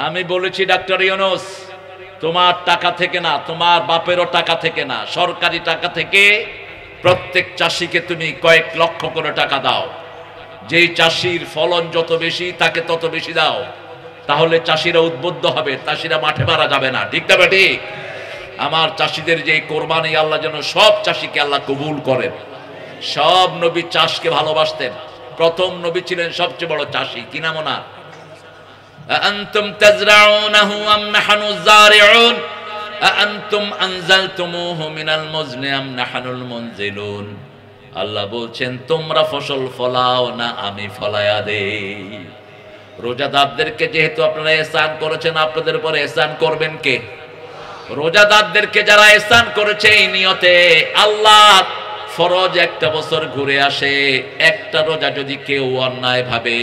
আমি বলেছি ডাক্তার ইউনূস, তোমার টাকা থেকে না, তোমার বাপেরও টাকা থেকে না, সরকারি টাকা থেকে প্রত্যেক চাষিকে তুমি কয়েক লক্ষ করে টাকা দাও। যেই চাষির ফলন যত বেশি তাকে তত বেশি দাও, তাহলে চাষিরা উদ্বুদ্ধ হবে, চাষিরা মাঠে মারা যাবে না। ঠিক না বেটি? আমার চাষিদের যে কোরবানি, আল্লাহ যেন সব চাষিকে আল্লাহ কবুল করেন। সব নবী চাষকে ভালোবাসতেন। প্রথম নবী ছিলেন সবচেয়ে বড় চাষি, কি নাম ওনার? আনতুম তাজরাউনাহু আম নাহনুজ যারিউন আনতুম আনজালতুমুহু মিনাল মুজনি আম নাহনুল মুনজিলুন। আল্লাহ বলছেন, তোমরা ফসল ফলাও না আমি ফলায়া দেই। রোজাদারদেরকে যেহেতু আপনারা ইহসান করেছেন, আপনাদের উপরে ইহসান করবেন কে? রোজাদারদেরকে যারা ইহসান করেছে এই নিয়তে, আল্লাহ ফরজ একটা বছর ঘুরে আসে, একটা রোজা যদি কেউ অন্যায় ভাবে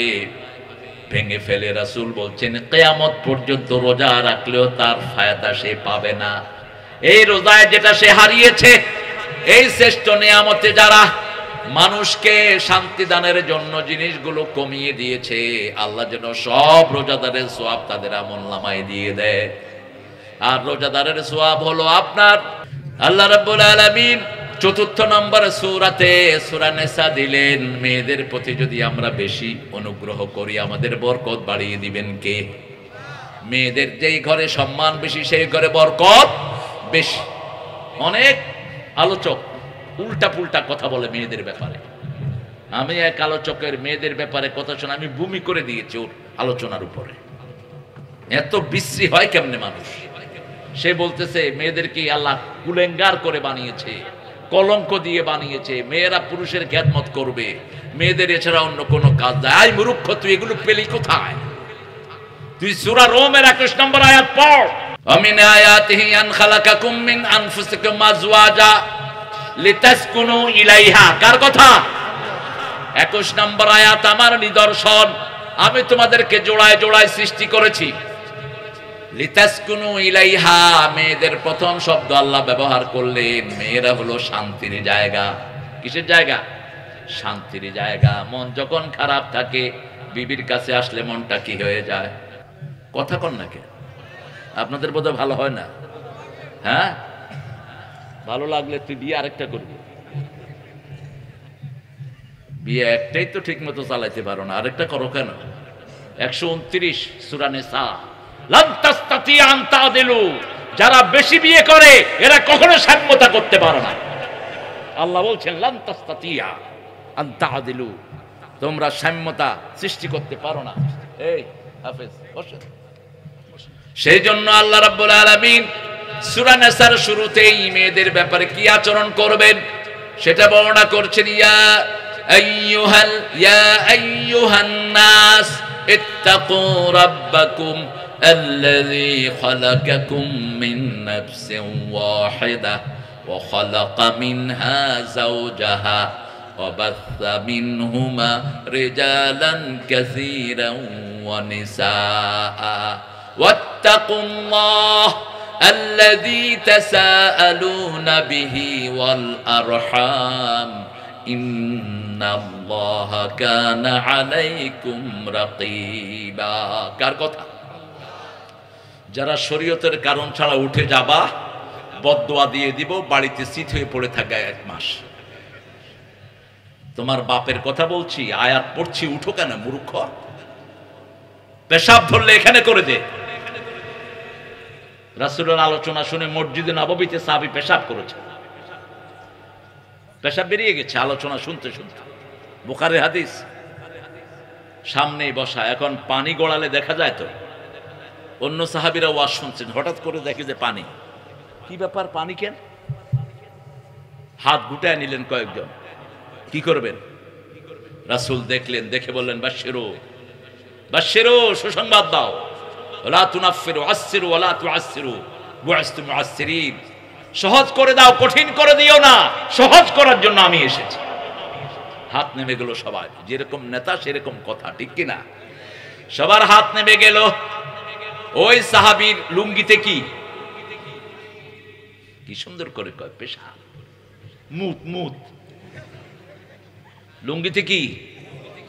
ভেঙে ফেলে, রাসূল বলছেন কিয়ামত পর্যন্ত রোজা রাখলেও তার ফায়দা সে পাবে না। এই রোজায় যেটা সে হারিয়েছে, এই শ্রেষ্ঠ নিয়ামতে যারা মানুষকে শান্তি দানের জন্য জিনিসগুলো কমিয়ে দিয়েছে, আল্লাহ যেন সব রোজাদারের সওয়াব তাদের আমলনামায় দিয়ে দেয়। আর রোজাদারের সওয়াব হলো আপনার আল্লাহ রাব্বুল আলামিন ৪র্থ নম্বর সূরা নিসা দিলেন, মেয়েদের প্রতি যদি আমরা বেশি অনুগ্রহ করি আমাদের বরকত বাড়িয়ে দিবেন কে? মেয়েদের যেই ঘরে সম্মান বেশি সেই ঘরে বরকত বেশি। অনেক আলোচক উল্টা পুল্টা কথা বলে মেয়েদের ব্যাপারে। আমি এক আলোচকের মেয়েদের ব্যাপারে কথা শুনে আমি বমি করে দিয়েছি ওর আলোচনার উপরে। এত বিশ্রী হয় কেমনে মানুষ? সে বলতেছে মেয়েদেরকে আল্লাহ কুলেঙ্গার করে বানিয়েছে, কলঙ্ক দিয়ে বানিয়েছে, মেয়েরা পুরুষের খেদমত করবে, মেয়েদের এছাড়া অন্য কোনো কাজ নাই। আই মূর্খ, তুই এগুলো পেলি কোথায়? তুই সূরা রোমের 21 নম্বর আয়াত পড়। আমিন আয়াতিহি আন খালাকাকুম মিন আনফুসিকুম আজওয়াজা লিতাসকুনু ইলাইহা। কার কথা? 21 নম্বর আয়াত, আমার নিদর্শন, আমি তোমাদেরকে জোড়ায় জোড়ায় সৃষ্টি করেছি। লিতাসকুনু ইলাইহা, মেয়েদের প্রথম শব্দ আল্লাহ ব্যবহার করলেন। মেয়েরা হলো শান্তির জায়গা। কিসের জায়গা? শান্তির জায়গা। মন যখন খারাপ থাকে, বিবির কাছে আসলে মনটা কি হয়ে যায়? কথা কন না কে? আপনাদের বোধহয় ভালো হয় না? হ্যাঁ, ভালো লাগলে তুই বিয়ে আরেকটা করবি। বিয়ে একটাই তো ঠিক মতো চালাইতে পারো না, আরেকটা করো কেন? 129 সূরা নিসা, লান তাস্তাতিয়া আন তাদিলু, যারা বেশি বিয়ে করে এরা কখনো সাম্যতা করতে পারে না। আল্লাহ বলছেন লান তাস্তাতিয়া আন তাদিলু, তোমরা সাম্যতা সৃষ্টি করতে পারো না। এই হাফেজ বসো। সেই জন্য আল্লাহ রাব্বুল আলামিন সূরা নিসার শুরুতেই মেয়েদের ব্যাপারে কি আচরণ করবেন সেটা বর্ণনা করছেন। ইয়া আইয়ুহান নাস ইত্তাকু রাব্বাকুম আল্লাযী খালাকাকুম মিন নাফসিন ওয়াহিদা ওয়া খালাকা মিনহা যাওজাহা ওয়া বাসসা মিনহুমা রিজালান কাসীরান ওয়া নিসাআ ওয়াত্তাকুল্লাহ الذي تساءلون به والأرحام إن الله كان عليكم رقيبا। কার কথা? যারা শরীয়তের কারণ ছাড়া উঠে যাবা, বদদোয়া দিয়ে দিব, বাড়িতে শীত হয়ে পড়ে থাকা 1 মাস। তোমার বাপের কথা বলছি, আয়াত পড়ছি, উঠো কেন মূর্খ? পেশাব ধরলে এখানে করে দে। রাসূলের আলোচনা শুনে মসজিদে নববীতে সাহাবী পেশাব করেছে, পেশাব বেরিয়ে গেছে আলোচনা শুনতে শুনতে। বুখারীর হাদিস, সামনেই বসা, এখন পানি গড়ালে দেখা যায় তো। অন্য সাহাবীরা ওয়াজ শুনছেন, হঠাৎ করে দেখে যে পানি। কি ব্যাপার, পানি কেন? হাত গুটায় নিলেন কয়েকজন, কি করবেন? রাসূল দেখলেন, দেখে বললেন বাশশিরু বাশশিরু, সুসংবাদ দাও। ওয়ালা তুনাফফিরু আসসিরু ওয়ালা তুআসসিরু বুইসতু মুআসসিরিন, সহজ করে দাও, কঠিন করে দিও না, সহজ করার জন্য আমি এসেছি। হাত নেমে গেল সবাই, যেরকম নেতা সেরকম কথা, ঠিক কি না? সবার হাত নেমে গেল। ওই সাহাবীর লুঙ্গিতে কি কি সুন্দর করে কয়, পেশাব, মুত মুত। লুঙ্গিতে কি?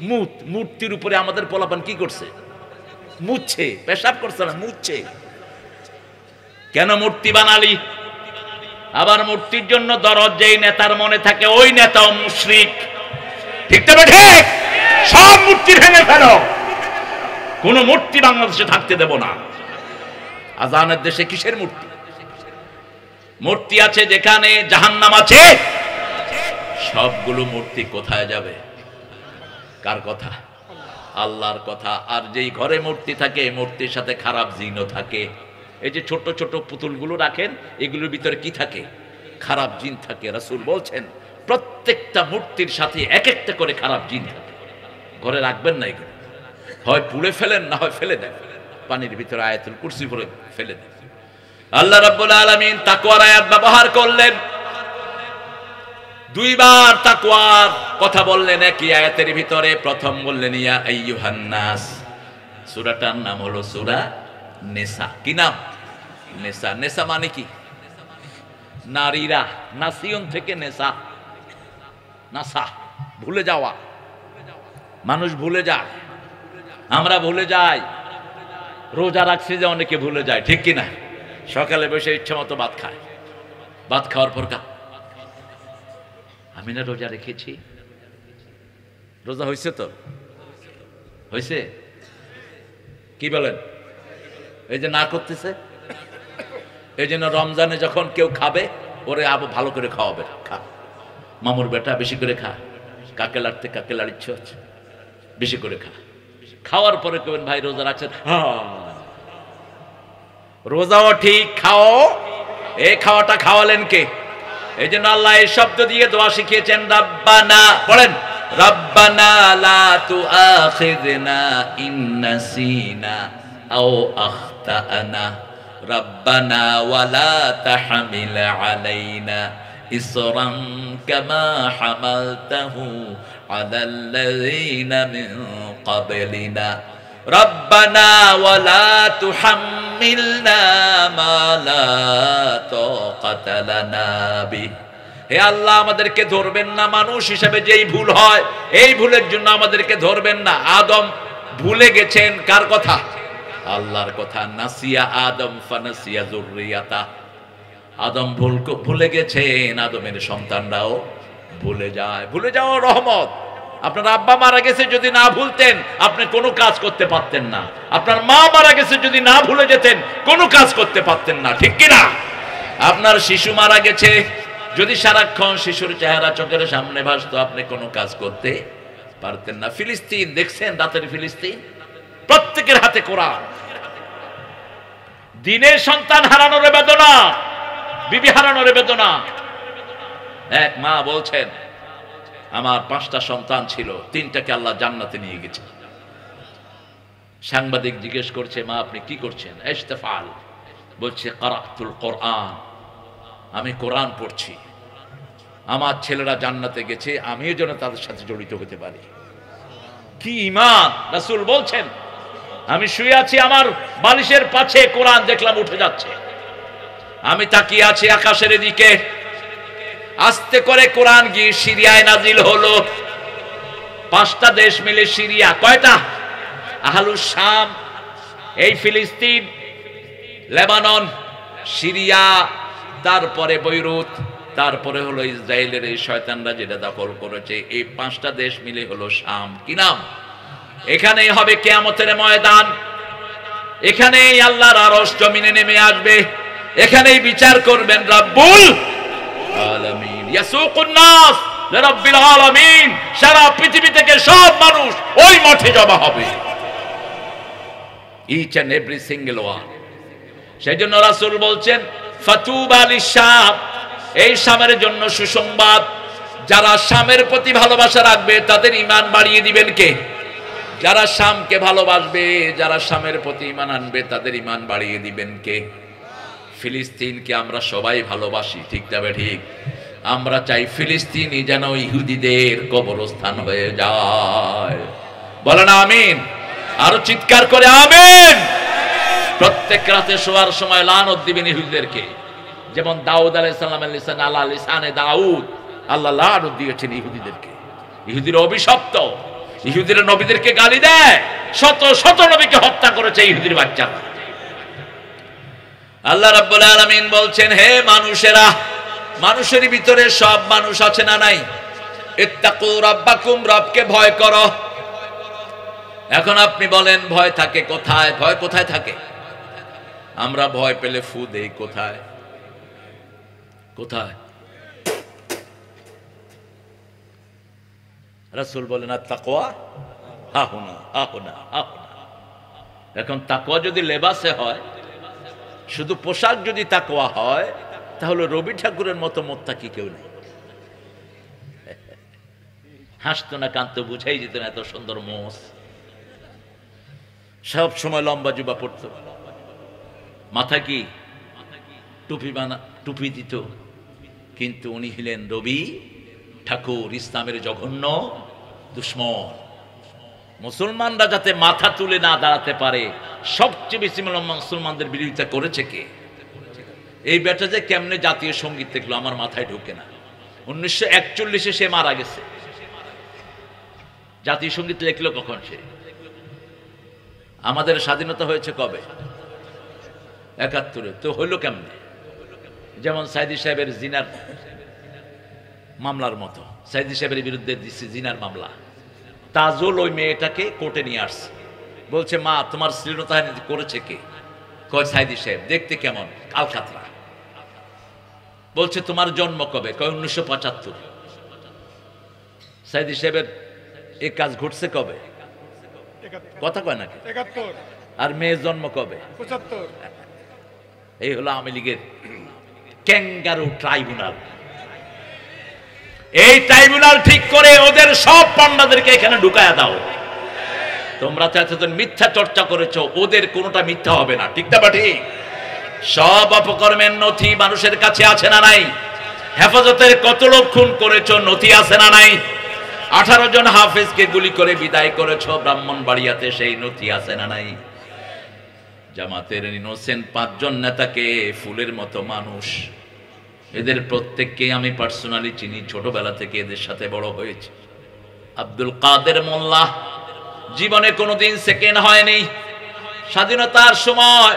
মুত। মূর্তির উপরে আমাদের পোলাপান কি করছে? মুছছে, পেশাব করছে না, মুছছে। কেন মূর্তি বানালি? আবার মূর্তির জন্য দরদ যেই নেতার মনে থাকে ওই নেতাও মুশরিক। ঠিক তবে ঠিক, সব মূর্তি ভেঙে ফেলো, কোন মূর্তি বাংলাদেশে থাকতে দেব না। আজানের দেশে কিসের মূর্তি? মূর্তি আছে যেখানে জাহান্নাম আছে। সবগুলো মূর্তি কোথায় যাবে? কার কথা? আল্লাহর কথা। আর যেই ঘরে মূর্তি থাকে মূর্তির সাথে খারাপ জিনও থাকে। এই যে ছোট ছোট পুতুলগুলো রাখেন, এগুলোর ভিতরে কি থাকে? খারাপ জিন থাকে। রাসূল বলছেন প্রত্যেকটা মূর্তির সাথে এক একটা করে খারাপ জিন থাকে। ঘরে রাখবেন না এগুলো, হয় পুড়ে ফেলেন না হয় ফেলে দেন, পানির ভিতরে আয়াতুল কুরসি পড়ে ফেলে দেন। আল্লাহ রাব্বুল আলামিন তাকওয়ার আয়াত ব্যবহার করলেন, দুইবার তাকওয়ার কথা বললেন একই আয়াতের ভিতরে। প্রথম বললেন ইয়া আইয়ুহান নাস, সূরাটার নাম হলো সূরা নিসা। কি নাম? নিসা। নিসা মানে কি? নারীরা। নাসিয়ন থেকে নেসা, নাসা, ভুলে যাওয়া। মানুষ ভুলে যায়, আমরা ভুলে যাই। রোজা রাখছি যে অনেকে ভুলে যায়, ঠিক কিনা? সকালে বসে ইচ্ছা মতো ভাত খায়, ভাত খাওয়ার পর আমি না রোজা রেখেছি। রোজা হয়েছে তো? হয়েছে? কি বলেন? এই যে না করতেছে, এই জন্য রমজানে যখন কেউ খাবে ওরে আবু ভালো করে খাওয়াবে। খা মামুর বেটা, বেশি করে খা, কাকে লাড়তে কাকে লাড়িচ্ছ, বেশি করে খা। খাওয়ার পরে কেবেন ভাই রোজা রাখছেন? রোজাও ঠিক, খাও। এই খাওয়াটা খাওয়ালেন কে? এই জন্য আল্লাহ এই শব্দ দিয়ে দোয়া শিখিয়েছেন, রাব্বানা। পড়েন, রাব্বানা লা তুআখিযনা ইন নাসিনা আও আখতানা, রাব্বানা ওয়ালা তাহমিল আলাইনা ইসরান কামা হামালতাহু আলাল্লাযীনা মিন ক্বাবলিনা, রাব্বানা ওয়ালা তুহাম্মিলনা মা লা তাকাতা লানা বি। হে আল্লাহ, আমাদেরকে ধরবেন না। মানুষ হিসেবে যেই ভুল হয়, এই ভুলের জন্য আমাদেরকে ধরবেন না। আদম ভুলে গেছেন, কার কথা? আল্লাহর কথা। নাসিয়া আদম ফানাসিয়া যুররিয়াতা, আদম ভুলে গেছেন, আদমের সন্তানরাও ভুলে যায়। ভুলে যাওয়া রহমত। আপনার আব্বা মারা গেছে, যদি না ভুলতেন আপনি কোনো কাজ করতে পারতেন না। আপনার মা মারা গেছে, যদি না ভুলে যেতেন কোনো কাজ করতে পারতেন না, ঠিক কিনা? আপনার শিশু মারা গেছে, যদি সারাক্ষণ শিশুর চেহারা চোখের সামনে ভাসতো আপনি কোনো কাজ করতে পারতেন না। ফিলিস্তিন দেখছেন, রাতের ফিলিস্তিন, প্রত্যেকের হাতে কোরআন। দিনের সন্তান হারানোর বেদনা, বিবি হারানোর বেদনা। এক মা বলছেন, আমার 5টা সন্তান ছিল, 3টাকে আল্লাহ জান্নাতে নিয়ে গেছে। সাংবাদিক জিজ্ঞেস করছে, মা আপনি কি করছেন? ইস্তেফাল। বলছে কারাতুল কোরআন, আমি কোরআন পড়ছি। আমার ছেলেরা জান্নাতে গেছে, আমিও যেন তাদের সাথে জড়িত হতে পারি। কি ঈমান! রাসূল বলছেন, আমি শুয়ে আছি, আমার বালিশের পাশে কোরআন দেখলাম উঠে যাচ্ছে। আমি তাকিয়ে আছি আকাশের দিকে, আস্তে করে কোরআন গিয়ে সিরিয়ায় নাজিল হলো। 5টা দেশ মিলে সিরিয়া। কয়টা? আহলুস শাম, এই ফিলিস্তিন, লেবানন, সিরিয়া, তারপরে বৈরুত, তারপরে হলো ইসরায়েলের এই শয়তানরা যেটা দখল করেছে। এই 5টা দেশ মিলে হলো শাম। কি নাম? এখানেই হবে কিয়ামতের ময়দান, এখানেই আল্লাহর আরশ জমিনে নেমে আসবে, এখানেই বিচার করবেন রাব্বুল আলামিন। ইয়াসুকুন নাস লিরাব্বিল আলামিন। সারা পৃথিবী থেকে সব মানুষ ওই মাঠে জমা হবে, each and every single one. সেজন্য রাসূল বলছেন, ফাতুবা লিশাম, এই শামের জন্য সুসংবাদ। যারা শামের প্রতি ভালোবাসা রাখবে তাদের ঈমান বাড়িয়ে দিবেন কে? যারা শামকে ভালোবাসবে, যারা শামের প্রতি ঈমান আনবে তাদের ঈমান বাড়িয়ে দিবেন কে? ফিলিস্তিনকে আমরা সবাই ভালোবাসি, ঠিক তবে ঠিক। আমরা চাই ফিলিস্তিনই যেন ইহুদিদের কবরস্থান হয়ে যায়। বলেন আমিন। আরো চিৎকার করে আমিন। প্রত্যেক রাতে শোয়ার সময় লানত দিবেন ইহুদিদেরকে। যেমন দাউদ আলাইহিস সালামের লিসান আলা লিসানে দাউদ, আল্লাহ লানত দিয়েছেন ইহুদিদেরকে। ইহুদিরা অভিশপ্ত, ইহুদিরা নবীদেরকে গালি দেয়, শত শত নবীকে হত্যা করেছে ইহুদির বাচ্চারা। আল্লাহ রাব্বুল আলামিন বলছেন, হে মানুষেরা, মানুষের ভিতরে সব মানুষ আছে না নাই? ইত্তাকু রাব্বাকুম, রবকে ভয় করো। এখন আপনি বলেন ভয় থাকে কোথায়? ভয় কোথায় থাকে? আমরা ভয় পেলে ফু দেই কোথায়? কোথায়? রাসূল বলেন আত-তাকওয়া হাহুনা হাহুনা হাহুনা। এখন তাকওয়া যদি লেবাসে হয়, শুধু পোশাক যদি তাকওয়া হয়, তাহলে রবি ঠাকুরের মতো মুত্তাকি কেউ নেই। হাসতো না কাঁদতো বুঝাই যেত না, এত সুন্দর মোষ, সব সময় লম্বা জুবা পড়তো, মাথা কি টুপি দিত, কিন্তু উনি হলেন রবি ঠাকুর, ইসলামের জঘন্য দুশ্মন। মুসলমানরা যাতে মাথা তুলে না দাঁড়াতে পারে, সবচেয়ে বেশি মুসলমানদের বিরোধিতা করেছে কে? এই বেটা যে কেমনে জাতীয় সঙ্গীত দেখলো আমার মাথায় ঢুকে না। 1941-এ সে মারা গেছে, জাতীয় সঙ্গীত লিখলো কখন সে? আমাদের স্বাধীনতা হয়েছে কবে? 71-এ। তো হইলো কেমনে? যেমন সাইদি সাহেবের জিনার মামলার মতো, সাইদি সাহেবের বিরুদ্ধে দিচ্ছে জিনার মামলা। তাজুল ওই মেয়েটাকে কোর্টে নিয়ে আসছে, বলছে মা তোমার শ্লীলতাহানি করেছে কে? কয় সাইদি সাহেব। দেখতে কেমন? আলকাতরা। বলছে তোমার জন্ম কবে? কয় 1975। সাইদি সাহেবের এই কাজ ঘটছে কবে? কথা কয় নাকি? 71। আর মেয়ের জন্ম কবে? 75। এই হলো আওয়ামী লীগের ক্যাঙ্গারু ট্রাইব্যুনাল। এই ট্রাইব্যুনাল ঠিক করে ওদের সব পান্ডাদেরকে এখানে ঢুকায়া দাও। তোমরা তো এতদিন মিথ্যা চর্চা করেছো, ওদের কোনোটা মিথ্যা হবে না, ঠিক না বাটি? সব অপকর্মের নথি মানুষের কাছে আছে না নাই? হেফাজতের কত লোক খুন করেছো, নথি আছে না নাই? 18 জন হাফেজকে গুলি করে বিদায় করেছো ব্রাহ্মণবাড়িয়াতে, সেই নথি আছে না নাই? জামাতের ইনোসেন্ট 5 জন নেতাকে ফুলের মতো মানুষ, এদের প্রত্যেককে আমি পার্সোনালি চিনি, ছোটবেলা থেকে এদের সাথে বড় হয়েছে। আব্দুল কাদের মোল্লা জীবনে কোনোদিন সেকেন্ড হয়নি। স্বাধীনতার সময়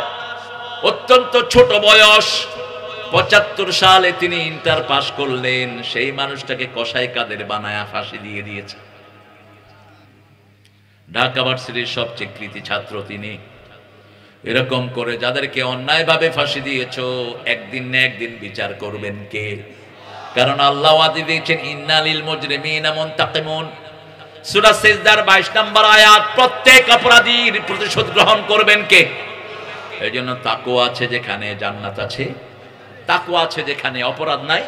অত্যন্ত ছোট বয়স, 75 সালে তিনি ইন্টার পাস করলেন। সেই মানুষটাকে কসাই কাদের বানায়া ফাঁসি দিয়ে দিয়েছে। ঢাকা ভার্সিটির সবচেয়ে কৃতি ছাত্র তিনি। এরকম করে যাদেরকে অন্যায়ভাবে ফাঁসি দিয়েছ, একদিন না একদিন বিচার করবেন কে? কারণ আল্লাহ ওয়াদা দিয়েছেন ইন্নালিল মুজরিমিনা মুনতাকিমুন। সূরা সিজদার 22 নম্বর আয়াত। প্রত্যেক অপরাধীর প্রতিশোধ গ্রহণ করবেন কে? এইজন্য তাকওয়া আছে যেখানে জান্নাত আছে, তাকওয়া আছে যেখানে অপরাধ নাই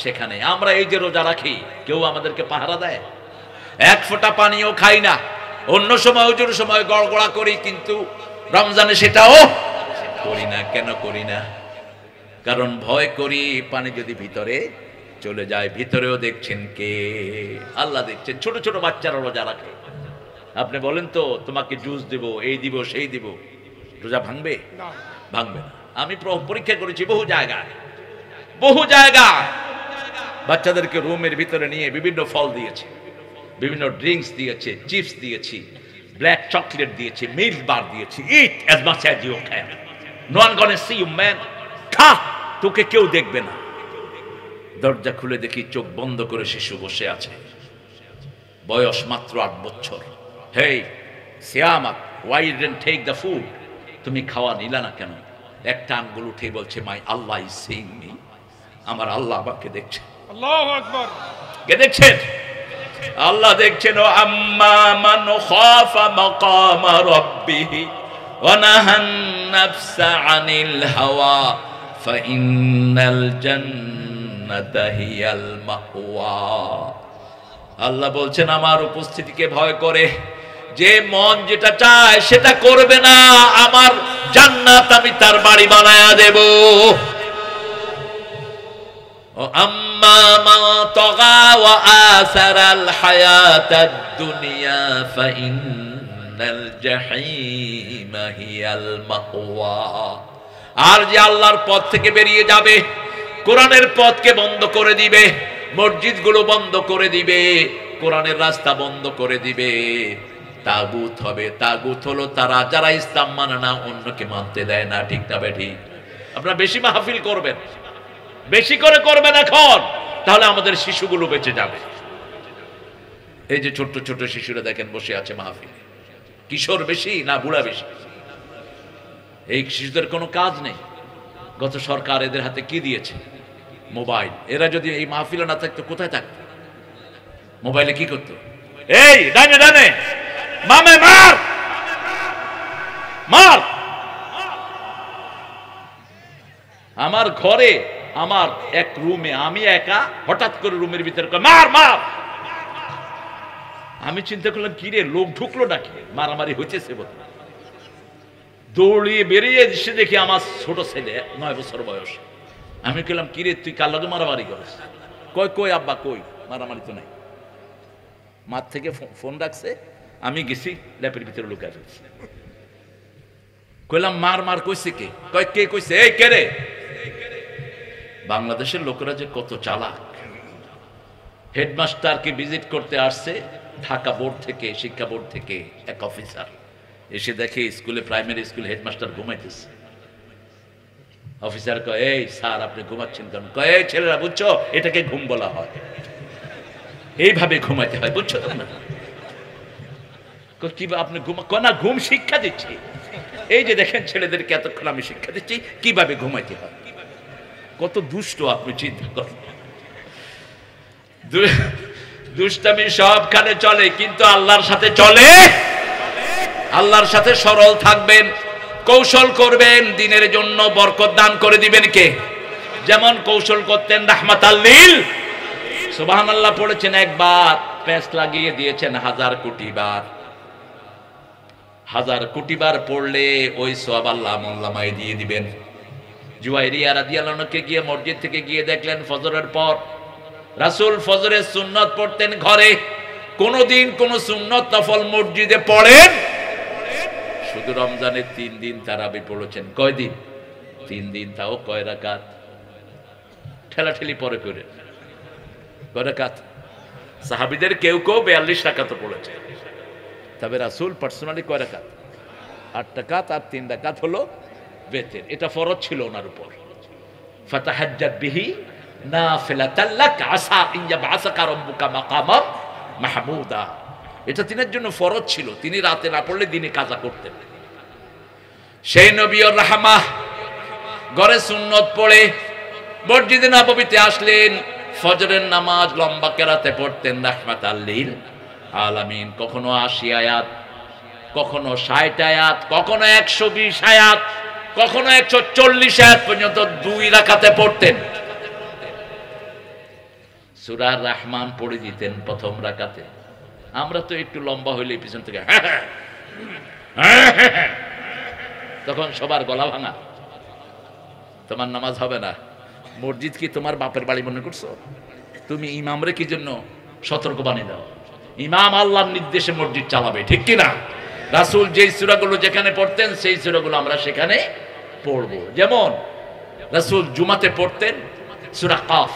সেখানে। আমরা এই যে রোজা রাখি, কেউ আমাদেরকে পাহারা দেয়? এক ফোঁটা পানিও খাই না। অন্য সময় ওজোর সময় গড়গড়া করি, কিন্তু রমজানে সেটাও করি না। কেন করি না? কারণ ভয় করি পানি যদি ভিতরে চলে যায়। ভিতরেও দেখছেন কে? আল্লাহ দেখছেন। ছোট ছোট বাচ্চারা রোজা রাখে, আপনি বলেন তো তোমাকে জুস দেব, এই দিব, সেই দিব, রোজা ভাঙবে? ভাঙবে না। আমি পরীক্ষা করেছি বহু জায়গায়, বহু জায়গায় বাচ্চাদেরকে রুমের ভিতরে নিয়ে বিভিন্ন ফল দিয়েছি, বিভিন্ন ড্রিঙ্কস দিয়েছে, চিপস দিয়েছি, ব্ল্যাক চকলেট দিয়েছি, মিল্ক বার দিয়েছি। Eat as much as you can, no one gonna see you man. খা, তোকে কেউ দেখবে না। দরজা খুলে দেখি চোখ বন্ধ করে শিশু বসে আছে, বয়স মাত্র 8 বছর। Hey Siamat, why didn't take the food? তুমি খাওয়া নিলা না কেন? একটা আঙ্গুল উঠে বলছে my Allah is seeing me, আমার আল্লাহ আমাকে দেখছে। আল্লাহু আকবার। কে দেখছেন? আল্লাহ দেখছেন। ও আম্মা মান খাফা মাকামা রাব্বিহি ওয়া নাহান নাফসা আনিল হাওয়া ফাইন্নাল জান্নাতা হিয়াল মাওয়া। আল্লাহ বলছেন আমার উপস্থিতিকে ভয় করে যে মন যেটা চায় সেটা করবে না, আমার জান্নাত আমি তার বাড়ি বানায়া দেব। ও আম্মা মা তাগা ওয়া আসারাল হায়াতাদ দুনিয়া ফাইন্নাল জাহিমা হিয়াল মাওয়া। আর যে আল্লাহর পথ থেকে বেরিয়ে যাবে, কোরআনের পথকে বন্ধ করে দিবে, মসজিদগুলো বন্ধ করে দিবে, কোরআনের রাস্তা বন্ধ করে দিবে। তাগুত হবে। তাগুত হলো তারা যারা ইসলাম মানে না, অন্যকে মানতে দেয় না। ঠিক না ঠিক? আপনারা বেশি মাহফিল করবেন, বেশি করে করবেন এখন, তাহলে আমাদের শিশুগুলো বেঁচে যাবে। এই যে ছোট্ট ছোট্ট শিশুরা দেখেন বসে আছে মাহফিলে, কিশোর বেশি না বুড়া বেশি? এই শিশুদের কোনো কাজ নেই। গত সরকার এদের হাতে কি দিয়েছে? মোবাইল। এরা যদি এই মাহফিলে না থাকতো কোথায় থাকতো? মোবাইলে কি করতো? এই ডানে ডানে মামে মার মার। আমার ঘরে আমার এক রুমে আমি একা, হঠাৎ করে রুমের ভিতরে মার মার। আমি চিন্তা করলাম কি রে, লোক ঢুকলো নাকি, মারামারি হইতেছে বোধ। দৌড়িয়ে বেরিয়ে এসে দেখি আমার ছোট ছেলে 9 বছর বয়স। আমি বললাম কি রে, তুই কার লগে মারামারি করিস? কই কই আব্বা কই, মারামারি তো নাই। মাঠ থেকে ফোন রাখছে, আমি গেছি ল্যাপের ভিতরে লুকায় ফেলছি। কইলাম মার মার কইছে কে? কয় কে কইছে? এই কে রে? বাংলাদেশের লোকেরা যে কত চালাক। হেডমাস্টারকে ভিজিট করতে আসছে ঢাকা বোর্ড থেকে, শিক্ষা বোর্ড থেকে এক অফিসার। এসে দেখে স্কুলে, প্রাইমারি স্কুল হেডমাস্টার ঘুমাইতেছে। অফিসার কয় এই স্যার আপনি ঘুমাচ্ছেন কেন? কয় এই ছেলেরা বুঝছো, এটাকে ঘুম বলা হয়, এইভাবে ঘুমাইতে হয়, বুঝছো তোমরা? কি আপনি না ঘুম শিক্ষা দিচ্ছি। এই যে দেখেন ছেলেদেরকে এতক্ষণ আমি শিক্ষা দিচ্ছি কিভাবে ঘুমাইতে হয়। কত দুষ্ট আপনি চিন্তা করেন। দুষ্টামি সবখানে চলে, কিন্তু আল্লাহর সাথে চলে। আল্লাহর সাথে সরল থাকবেন, কৌশল করবেন, দিনের জন্য বরকত দান করে দিবেন কে? যেমন কৌশল করতেন রাহমাতাল লিল। সুবহানাল্লাহ পড়েছেন একবার, প্যাঁচ লাগিয়ে দিয়েছেন 1000 কোটি বার। 1000 কোটি বার পড়লে ওই সওয়াব আল্লাহ আমলনামায় দিয়ে দিবেন। জুয়াইরিয়া রাদিয়াল্লাহু আনহু গিয়ে মসজিদ থেকে গিয়ে দেখলেন ফজরের পর রাসূল ফজরের সুন্নত পড়তেন ঘরে, কোনদিন কোন সুন্নত নফল মসজিদে পড়েন? শুধু রমজানের 3 দিন তারাবি পড়েছেন। কয় দিন? 3 দিন। তাও কয় রাকাত? ঠেলাঠেলি পরে করে কয় রাকাত? সাহাবীদের কেউ কেউ 42 রাকাত পড়েছে। তবে রাসূল পার্সোনালি কয় রাকাত? 8 রাকাত, আর 3 রাকাত হলো বেতের। এটা ফরজ ছিল ওনার উপর। ফাতাহাজ্জাত বিহি নাফিলাতাল লাক আসা ইন ইয়াবআসাকা রাব্বুকা মাকামাম মাহমুদা। এটা তিনের জন্য ফরজ ছিল, তিনি রাতে না পড়লে দিনে কাজা করতেন। সেই নবীর রাহমাহ ঘরে সুন্নত পড়ে মসজিদে নববীতে আসলেন, ফজরের নামাজ লম্বা কেরাতে পড়তেন রাহমাতাল লিল আলামিন। কখনো 80 আয়াত, কখনো 60 আয়াত, কখনো 120 আয়াত, কখনো 140 আয়াত পর্যন্ত 2 রাকাতে পড়তেন। সূরা রহমান পড়ে দিতেন প্রথম রাকাতে। আমরা তো একটু লম্বা হইলে পিছন থেকে তখন সবার গলা ভাঙা। তোমার নামাজ হবে না। মসজিদ কি তোমার বাপের বাড়ি মনে করছো? তুমি ইমামরে কি জন্য সতর্ক বানিয়ে দাও? ইমাম আল্লাহর নির্দেশে মসজিদ চালাবে, ঠিক কিনা? রাসূল যেই সূরাগুলো যেখানে পড়তেন সেই সূরাগুলো আমরা সেখানে পড়বো। যেমন রাসূল জুমাতে পড়তেন সূরা কাফ।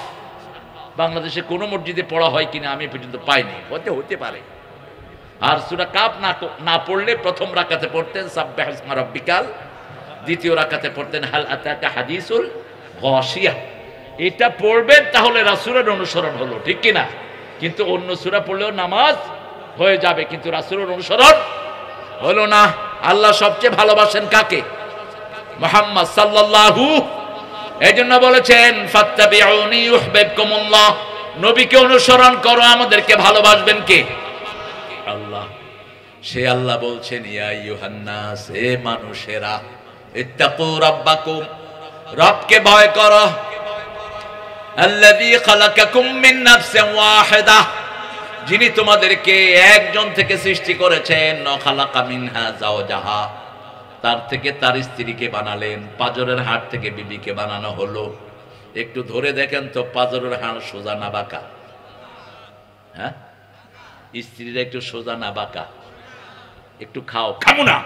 বাংলাদেশে কোনো মসজিদে পড়া হয় কিনা আমি পর্যন্ত পাইনি, হতে পারে। আর সূরা কাফ না পড়লে প্রথম রাকাতে পড়তেন সাব্বিহ ইসমা রাব্বিকাল, দ্বিতীয় রাকাতে পড়তেন হাল আতাকা হাদিসুল গাশিয়া। এটা পড়বেন, তাহলে রাসূলের অনুসরণ হলো, ঠিক কিনা? কিন্তু অন্য সূরা পড়লেও নামাজ হয়ে যাবে, কিন্তু রাসূলের অনুসরণ হলো না। আল্লাহ সবচেয়ে ভালোবাসেন কাকে? মুহাম্মদ সাল্লাল্লাহু। এইজন্য বলেছেন ফাত্তাবিউনি ইউহিব্বুকুমুল্লাহ, নবীকে অনুসরণ করো, আমাদেরকে ভালোবাসবেন কে? আল্লাহ। সে আল্লাহ বলছেন ইয়া আইয়ুহান নাস, হে মানুষেরা, ইত্তাকু রাব্বাকুম, রবকে ভয় করো, আল্লাযী খালাকাকুম মিন নাফসিন ওয়াহিদা, যিনি তোমাদেরকে একজন থেকে সৃষ্টি করেছেন। খালাকা মিনহা যাওজাহা, তার থেকে তার স্ত্রীকে বানালেন। পাজরের হাড় থেকে বিবিকে বানানো হলো। একটু ধরে দেখেন তো পাজরের হাড় সোজা না বাঁকা? হ্যাঁ, স্ত্রীরা একটু সোজা না বাঁকা? একটু খাও, খাবো না,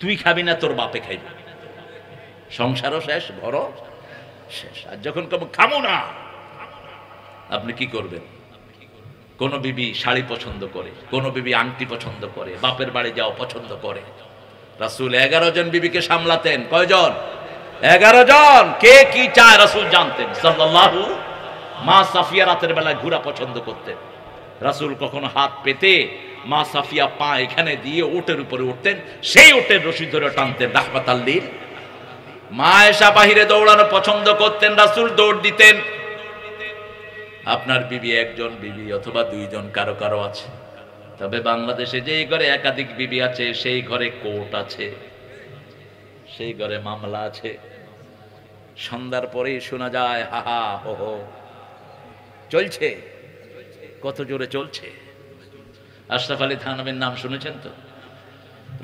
তুই খাবি না, তোর বাপে খাইবে, সংসারও শেষ, ঘরও শেষ। আর যখন খাবো না, আপনি কি করবেন? কোন বিবি শাড়ি পছন্দ করে, কোন বিবি আংটি পছন্দ করে, বাপের বাড়ি যাওয়া পছন্দ করে। রাসূল 11 জন বিবিকে সামলাতেন। কয়জন? 11 জন। কে কি চায় রাসূল জানতেন সাল্লাল্লাহু। মা সাফিয়া রাতের বেলায় ঘোরা পছন্দ করতেন। রাসূল কখনো হাত পেতে মা সাফিয়া পা এখানে দিয়ে ওটের উপরে উঠতেন, সেই ওটের রশি ধরে টানতেন রাহমাতাল লিল। মা আয়েশা বাহিরে দৌড়ানো পছন্দ করতেন, রাসূল দৌড় দিতেন। আপনার বিবি একজন বিবি অথবা দুইজন, কারো কারো আছে। তবে বাংলাদেশে যেই ঘরে একাধিক বিবি আছে সেই ঘরে কোর্ট আছে, সেই ঘরে মামলা আছে। সন্ধ্যার পরেই শোনা যায় হা হা হো হো চলছে। কত জোরে চলছে! আশরাফ আলী থানভীর নাম শুনেছেন তো,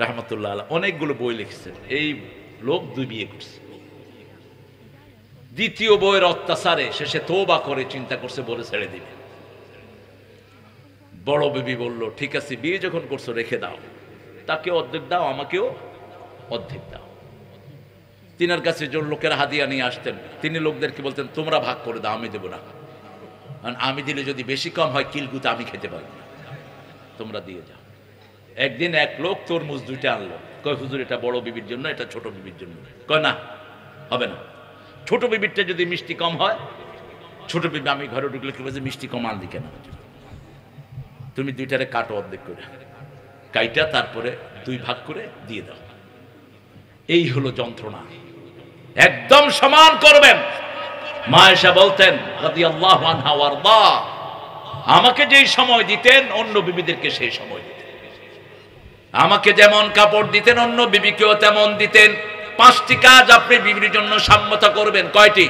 রাহমাতুল্লাহ আলাইহি। অনেকগুলো বই লিখছেন। এই লোক 2 বিয়ে করছে। দ্বিতীয় বইয়ের অত্যাচারে শেষে তওবা করে চিন্তা করছে বলে ছেড়ে দিবে। বড় বিবি বলল, ঠিক আছে, বিয়ে যখন করছো রেখে দাও, তাকে অর্ধেক দাও, আমাকেও অর্ধেক দাও। তিনার কাছে যে লোকের হাদিয়া নিয়ে আসতেন, তিনি লোকদেরকে বলতেন, তোমরা ভাগ করে দাও, আমি দেবো না। কারণ আমি দিলে যদি বেশি কম হয় কিলগুতে আমি খেতে পারবো না, তোমরা দিয়ে যাও। একদিন এক লোক তরমুজ 2টা আনলো। কয়, হুজুর এটা বড় বিবির জন্য, এটা ছোট বিবির জন্য। কয়, না, হবে না। ছোট বিবিরটা যদি মিষ্টি কম হয়, ছোট বিবি আমি ঘরে ঢুকলে কি বলছে, মিষ্টি কম আনলি কেন? তুমি 2টারে কাটো অর্ধেক করে, কাইটা তারপরে 2 ভাগ করে দিয়ে দাও। এই হলো যন্ত্রণা। একদম সমান করবেন। মা আয়েশা বলতেন রাদিয়াল্লাহু আনহা ওয়ারদা, আমাকে যেই সময় দিতেন অন্য বিবিদেরকে সেই সময় দিতেন। আমাকে যেমন কাপড় দিতেন অন্য বিবিকেও তেমন দিতেন। 5টি কাজ আপনি বিবির জন্য সম্মত করবেন। কয়টি?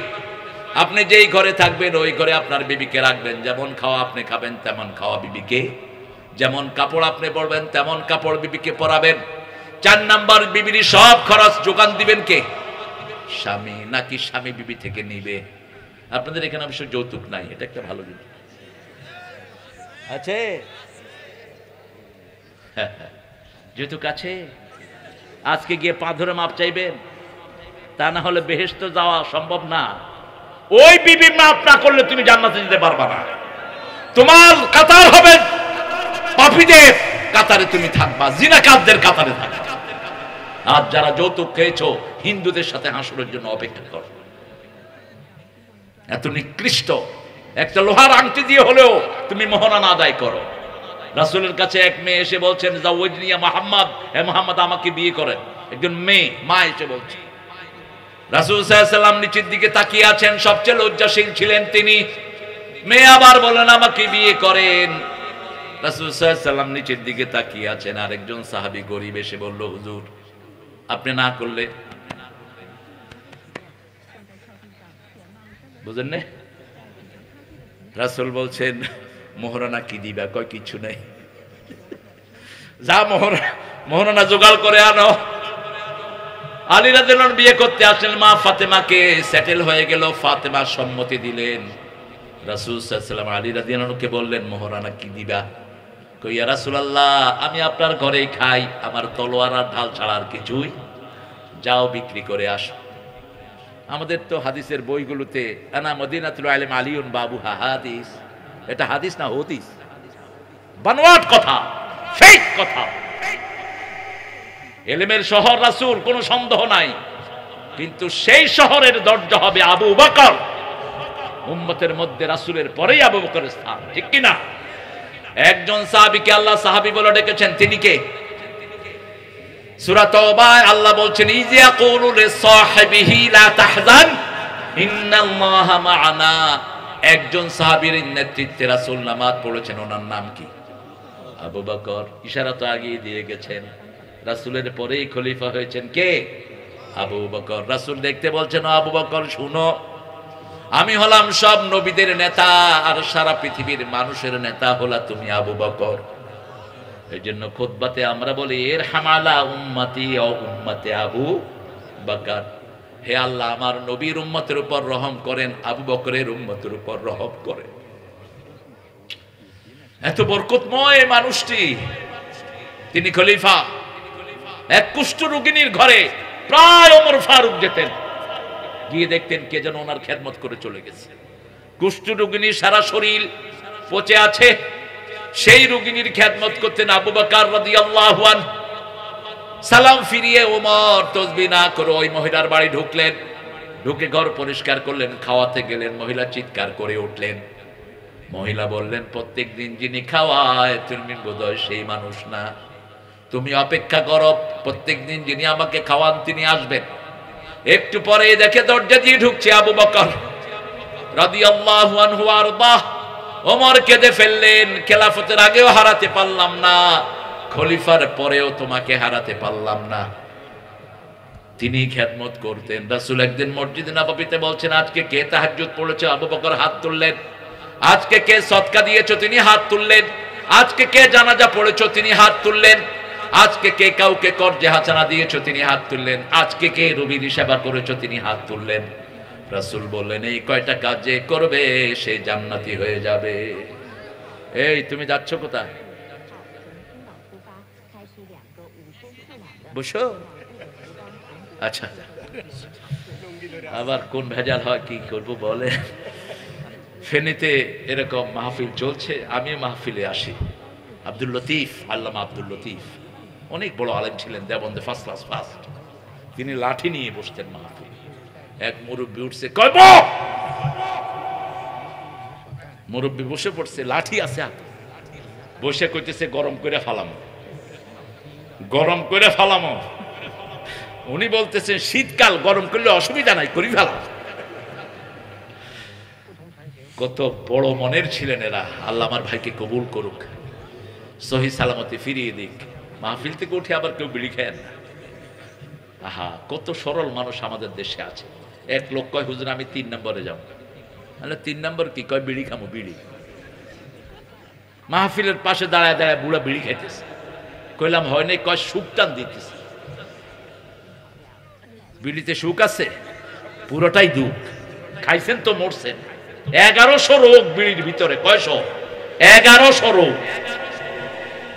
আপনি যেই ঘরে থাকবেন ওই ঘরে আপনার বিবিকে রাখবেন। যেমন খাওয়া আপনি খাবেন তেমন খাওয়া বিবিকে, যেমন কাপড় আপনি পরবেন তেমন কাপড় বিবিকে পরাবেন। 4 নাম্বার, বিবির সব খরচ যোগান দিবেন কে? স্বামী। নাকি স্বামী বিবি থেকে নিবে? আপনাদের এখানে অবশ্য যৌতুক নাই, এটা একটা ভালো জিনিস আছে। যৌতুক আছে। আজকে গিয়ে পা ধরে মাপ চাইবেন, তা না হলে বেহেশতে যাওয়া সম্ভব না। ওই বিবি মাপ না করলে তুমি জান্নাতে যেতে পারবা না। তোমার কাতার হবে পাপীদের কাতারে, তুমি থাকবা জিনাকারদের কাতারে থাকবা। আর যারা যৌতুক খেয়েছো হিন্দুদের সাথে হাসরের জন্য অপেক্ষা করো। এত নিকৃষ্ট একটা লোহার আংটি দিয়ে হলেও তুমি মোহরানা আদায় করো। রাসূলের কাছে এক মেয়ে এসে বলছেন, জাওয়াজনি ইয়া মুহাম্মদ, হে মুহাম্মদ আমাকে বিয়ে করেন। একজন মেয়ে, মা এসে বলছে। রাসূল সাল্লাল্লাহু আলাইহি ওয়াসাল্লাম নিচের দিকে তাকিয়ে আছেন, সবচেয়ে লজ্জাশীল ছিলেন তিনি। মেয়ে আবার বলেন, আমাকে বিয়ে করেন। রাসূল সাল্লাল্লাহু আলাইহি ওয়াসাল্লাম নিচের দিকে তাকিয়ে আছেন। আরেকজন সাহাবী গরীব এসে বলল, হুজুর আপনি না করলে, বুঝেন না? রাসূল বলছেন, মোহরানা কি দিবা? কয়, কিছু নাই। যা মোহরানা জোগাড় করে আনো। আলী রাদিয়াল্লাহু আনহু বিয়ে করতে আসলেন, মা ফাতেমাকে সেটেল হয়ে গেল। ফাতেমা সম্মতি দিলেন। রাসূল সাল্লাল্লাহু আলাইহি ওয়াসাল্লাম আলী রাদিয়াল্লাহু আনহুকে বললেন, মোহরানা কি দিবা? কই, ইয়া রাসূলুল্লাহ আমি আপনার ঘরেই খাই, আমার তলোয়ার আর ঢাল ছাড়া আর কিছুই। যাও বিক্রি করে আসো। আমাদের তো হাদিসের বইগুলোতে আনা মদিনাতুল ইলম আলিউন বাবুহা হাদিস, এটা হাদিস না হদিস, বানোয়াট কথা, ফেক কথা। ইলমের শহর রাসূল, কোনো সন্দেহ নাই, কিন্তু সেই শহরের দরজা হবে আবু বকর। উম্মতের মধ্যে রাসূলের পরেই আবু বকরের স্থান, ঠিক কি না? একজন সাহাবীকে আল্লাহ সাহাবী বলে ডেকেছেন, তিনি কে? সূরা তাওবায় আল্লাহ বলছেন, ইযাকুলু লিসাহিবিহি লা তাহজান ইন্নাল্লাহা মা'ানা। একজন সাহাবীর নেতৃত্বে রাসূল নামাজ পড়েছেন, ওনার নাম কি? আবু বকর। ইশারা তো আগেই দিয়ে গেছেন, রাসূলের পরেই খলিফা হয়েছেন কে? আবু বকর। রাসূল দেখতে বলছেন, আবু বকর শুনো, আমি হলাম সব নবীদের নেতা, আর সারা পৃথিবীর মানুষের নেতা হলা তুমি আবু বকর। এই জন্য খুতবাতে আমরা বলি, ইরহাম আলা উম্মতি ও উম্মতে আবু বকর। হে আল্লাহ আমার নবীর উম্মতের উপর রহম করেন, আবু বকরের উম্মতের উপর রহম করেন। এত বরকতময় মানুষটি, তিনি খলিফা। এক কুষ্ঠ রোগিনীর ঘরে প্রায় ওমর ফারুক যেতেন, গিয়ে দেখতেন কে যেন ওনার খেদমত করে চলে গেছে। কুষ্ঠ রোগিনী সারা শরীর পচে আছে, সেই রোগিনীর খেদমত করতেন আবু বকর রাদিয়াল্লাহু আনহু। সালাম ফিরিয়ে ওমর তাসবিহ না করে ওই মহিলার বাড়ি ঢুকলেন, ঢুকে ঘর পরিষ্কার করলেন, খাওয়াতে গেলেন, মহিলা চিৎকার করে উঠলেন। মহিলা বললেন, প্রত্যেকদিন যিনি খাওয়ায় তুমি বোধহয় সেই মানুষ না, তুমি অপেক্ষা করো, প্রত্যেকদিন যিনি আমাকে খাওয়ান তিনি আসবেন। একটু পরে দেখে দরজা দিয়ে ঢুকছে আবু বকর রাদিয়াল্লাহু আনহু আরদা। ওমর কেঁদে ফেললেন, খেলাফতের আগেও হারাতে পারলাম না, খলিফার পরেও তোমাকে হারাতে পারলাম না। তিনি খেদমত করতেন। রাসূল একদিন মসজিদে নববীতে বলছেন, আজকে কে তাহাজ্জুদ পড়েছে? আবু বকর হাত তুললেন। আজকে কে সদকা দিয়েছো? তিনি হাত তুললেন। আজকে কে জানাজা পড়েছো? তিনি হাত তুললেন। আজকে কে কাউকে কর্জে হাসানা দিয়েছো? তিনি হাত তুললেন। আজকে কে রোগীর সেবা করেছো? তিনি হাত তুললেন। রাসূল বললেন, এই কয়টা কাজ যে করবে সে জান্নাতি হয়ে যাবে। এই তুমি যাচ্ছ কোথায়? বসো। আচ্ছা, আবার কোন ভেজাল হয় কি করব বলে। ফেনীতে এরকম মাহফিল চলছে, আমি মাহফিলে আসি। আব্দুল লতিফ, আল্লামা আব্দুল লতিফ অনেক বড় আলেম ছিলেন, দেওবন্দে ফার্স্ট ক্লাস ফার্স্ট। তিনি লাঠি নিয়ে বসতেন মাহফিল। এক মুরব্বী উঠছে, কইব মুরব্বী বসে পড়ছে, লাঠি আছে হাতে, বসে কইতেছে গরম করে ফালামো, গরম করে ফালামো। উনি বলতেছেন শীতকাল, গরম করলে অসুবিধা নাই, করি ফেলা। কত বড় মনের ছিলেন এরা। আল্লাহ আমার ভাইকে কবুল করুক, সহি সালামতে ফিরিয়ে দিক। মাহফিল থেকে উঠে আবার কেউ বিড়ি খায় না। আহা, কত সরল মানুষ আমাদের দেশে আছে। এক লোক কয়, হুজুর আমি 3 নম্বরে যাবো। তাহলে 3 নম্বর কি? কয় বিড়ি খামো, বিড়ি। মাহফিলের পাশে দাঁড়ায় দাঁড়ায় বুড়া বিড়ি খাইতেছে। কইলাম হয় নাই, কয় সুখ টান দিতেছে। বিড়িতে সুখ আছে? পুরোটাই দুঃখ। খাইছেন তো মরছেন। 1100 রোগ বিড়ির ভিতরে। কয়শো? 1100 রোগ।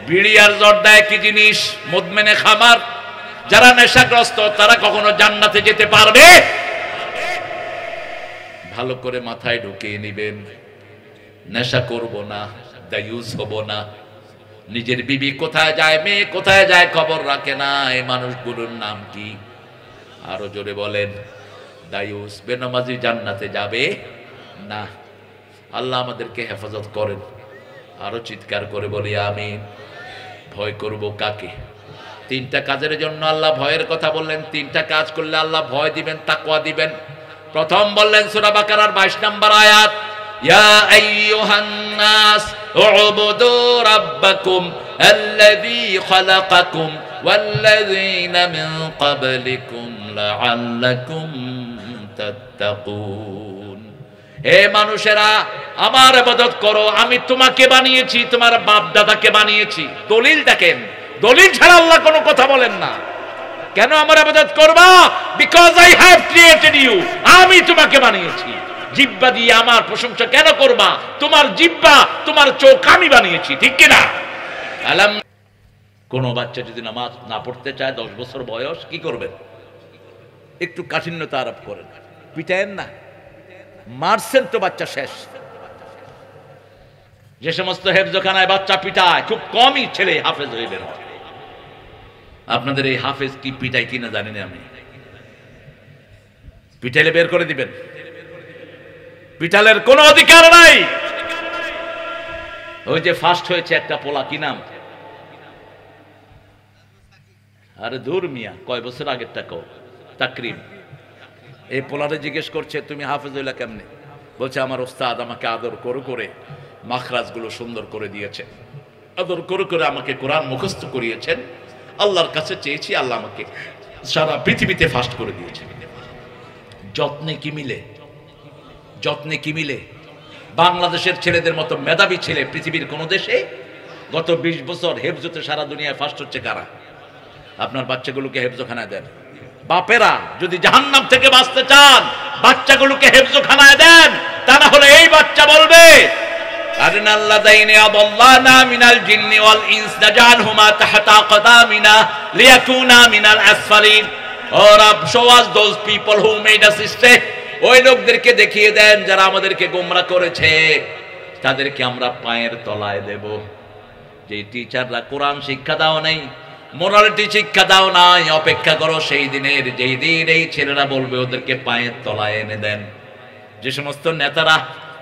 বিড়ি আর জর্দা একই জিনিস, মুদমেনে খামার। যারা নেশাগ্রস্ত তারা কখনো জান্নাতে যেতে পারবে? ভালো করে মাথায় ঢুকিয়ে নিবেন, নেশা করব না, দায়ুস হব না। নিজের বিবি কোথায় যায়, মেয়ে কোথায় যায় খবর রাখে না। এই মানুষগুলোর নাম কি? আরো জোরে বলেন। দায়ুস, বেনামাজি জান্নাতে যাবে না। আল্লাহ আমাদেরকে হেফাজত করেন। আরো চিৎকার করে বলি আমিন। ভয় করব কাকে? 3টা কাজের জন্য আল্লাহ ভয়ের কথা বললেন। 3টা কাজ করলে আল্লাহ ভয় দিবেন, তাকওয়া দিবেন। প্রথম বললেন সূরা বাকারার 22 নম্বর আয়াত, ইয়া আইয়ুহান নাস উবুদু রাব্বাকুম আল্লাযী খালাকাকুম ওয়াল্লাযীনা মিন ক্বাবলিকুম লাআল্লাকুম তাত্তাকুন। হে মানুষেরা, আমার ইবাদত করো, আমি তোমাকে বানিয়েছি, তোমার বাপ দাদাকে বানিয়েছি। দলিল দেখেন, দলিল ছাড়া আল্লাহ কোনো কথা বলেন না। কেন আমার ইবাদত করবা? Because I have created you. আমি তোমাকে বানিয়েছি। জিহ্বা দিয়ে আমার প্রশংসা কেন করবা? তোমার জিহ্বা, তোমার চোখ আমি বানিয়েছি, ঠিক কি না? আলাম। কোন বাচ্চা যদি নামাজ না পড়তে চায়, 10 বছর বয়স, কি করবেন? একটু কাঠিন্যতা আরোপ করেন, পিটায়েন না। মারছেন তো বাচ্চা শেষ। যে সমস্ত হেফজখানায় বাচ্চা পিটায়, খুব কমই ছেলে হাফেজ হয়ে বের হয়। আপনাদের এই হাফেজ কি পিটাই কিনা জানি না আমি। পিটাইলে বের করে দিবেন? পিটালের কোনো অধিকার নাই। ওই যে ফার্স্ট হয়েছে একটা পোলা, কি নাম? আরে দূর মিয়া, কয় বছর আগের টাকা তাকরিম। এই পোলারে জিজ্ঞেস করছে, তুমি হাফেজ হইলা কেমনে? বলছে, আমার ওস্তাদ আমাকে আদর করে মাখরাজগুলো সুন্দর করে দিয়েছে, আদর করে আমাকে কোরআন মুখস্থ করিয়েছেন। আল্লাহর কাছে চেয়েছি, আল্লাহ আমাকে সারা পৃথিবীতে ফার্স্ট করে দিয়েছে। যত্নে কি মিলে, যত্নে কি মিলে? বাংলাদেশের ছেলেদের মতো মেধাবী ছেলে পৃথিবীর কোন দেশে? গত 20 বছর হেফজতে সারা দুনিয়ায় ফার্স্ট হচ্ছে কারা? আপনার বাচ্চাগুলোকে হেফজখানায় দেন। বাপেরা যদি জাহান্নাম থেকে বাঁচতে চান, বাচ্চাগুলোকে হেফজখানায় দেন। তা না হলে এই বাচ্চা বলবে, আরনাল্লাযাইনি আদাল্লানা মিনাল জিন্নি ওয়াল ইনস নাজানহুমা তাহতা কদামিনা লিয়াকুনা মিনাল আসফালিন। Or show us those people who made us stray. ওই লোকদেরকে দেখিয়ে দেন যারা আমাদেরকে গোমরাহ করেছে, তাদেরকে আমরা পায়ের তলায় দেব। যে টিচাররা কোরআন শিক্ষা দাও নাই, মোরালিটি শিক্ষা দাও নাই, অপেক্ষা করো সেই দিনের, যেই দিন এই ছেলেরা বলবে ওদেরকে পায়ের তলায় এনে দেন। যে সমস্ত নেতারা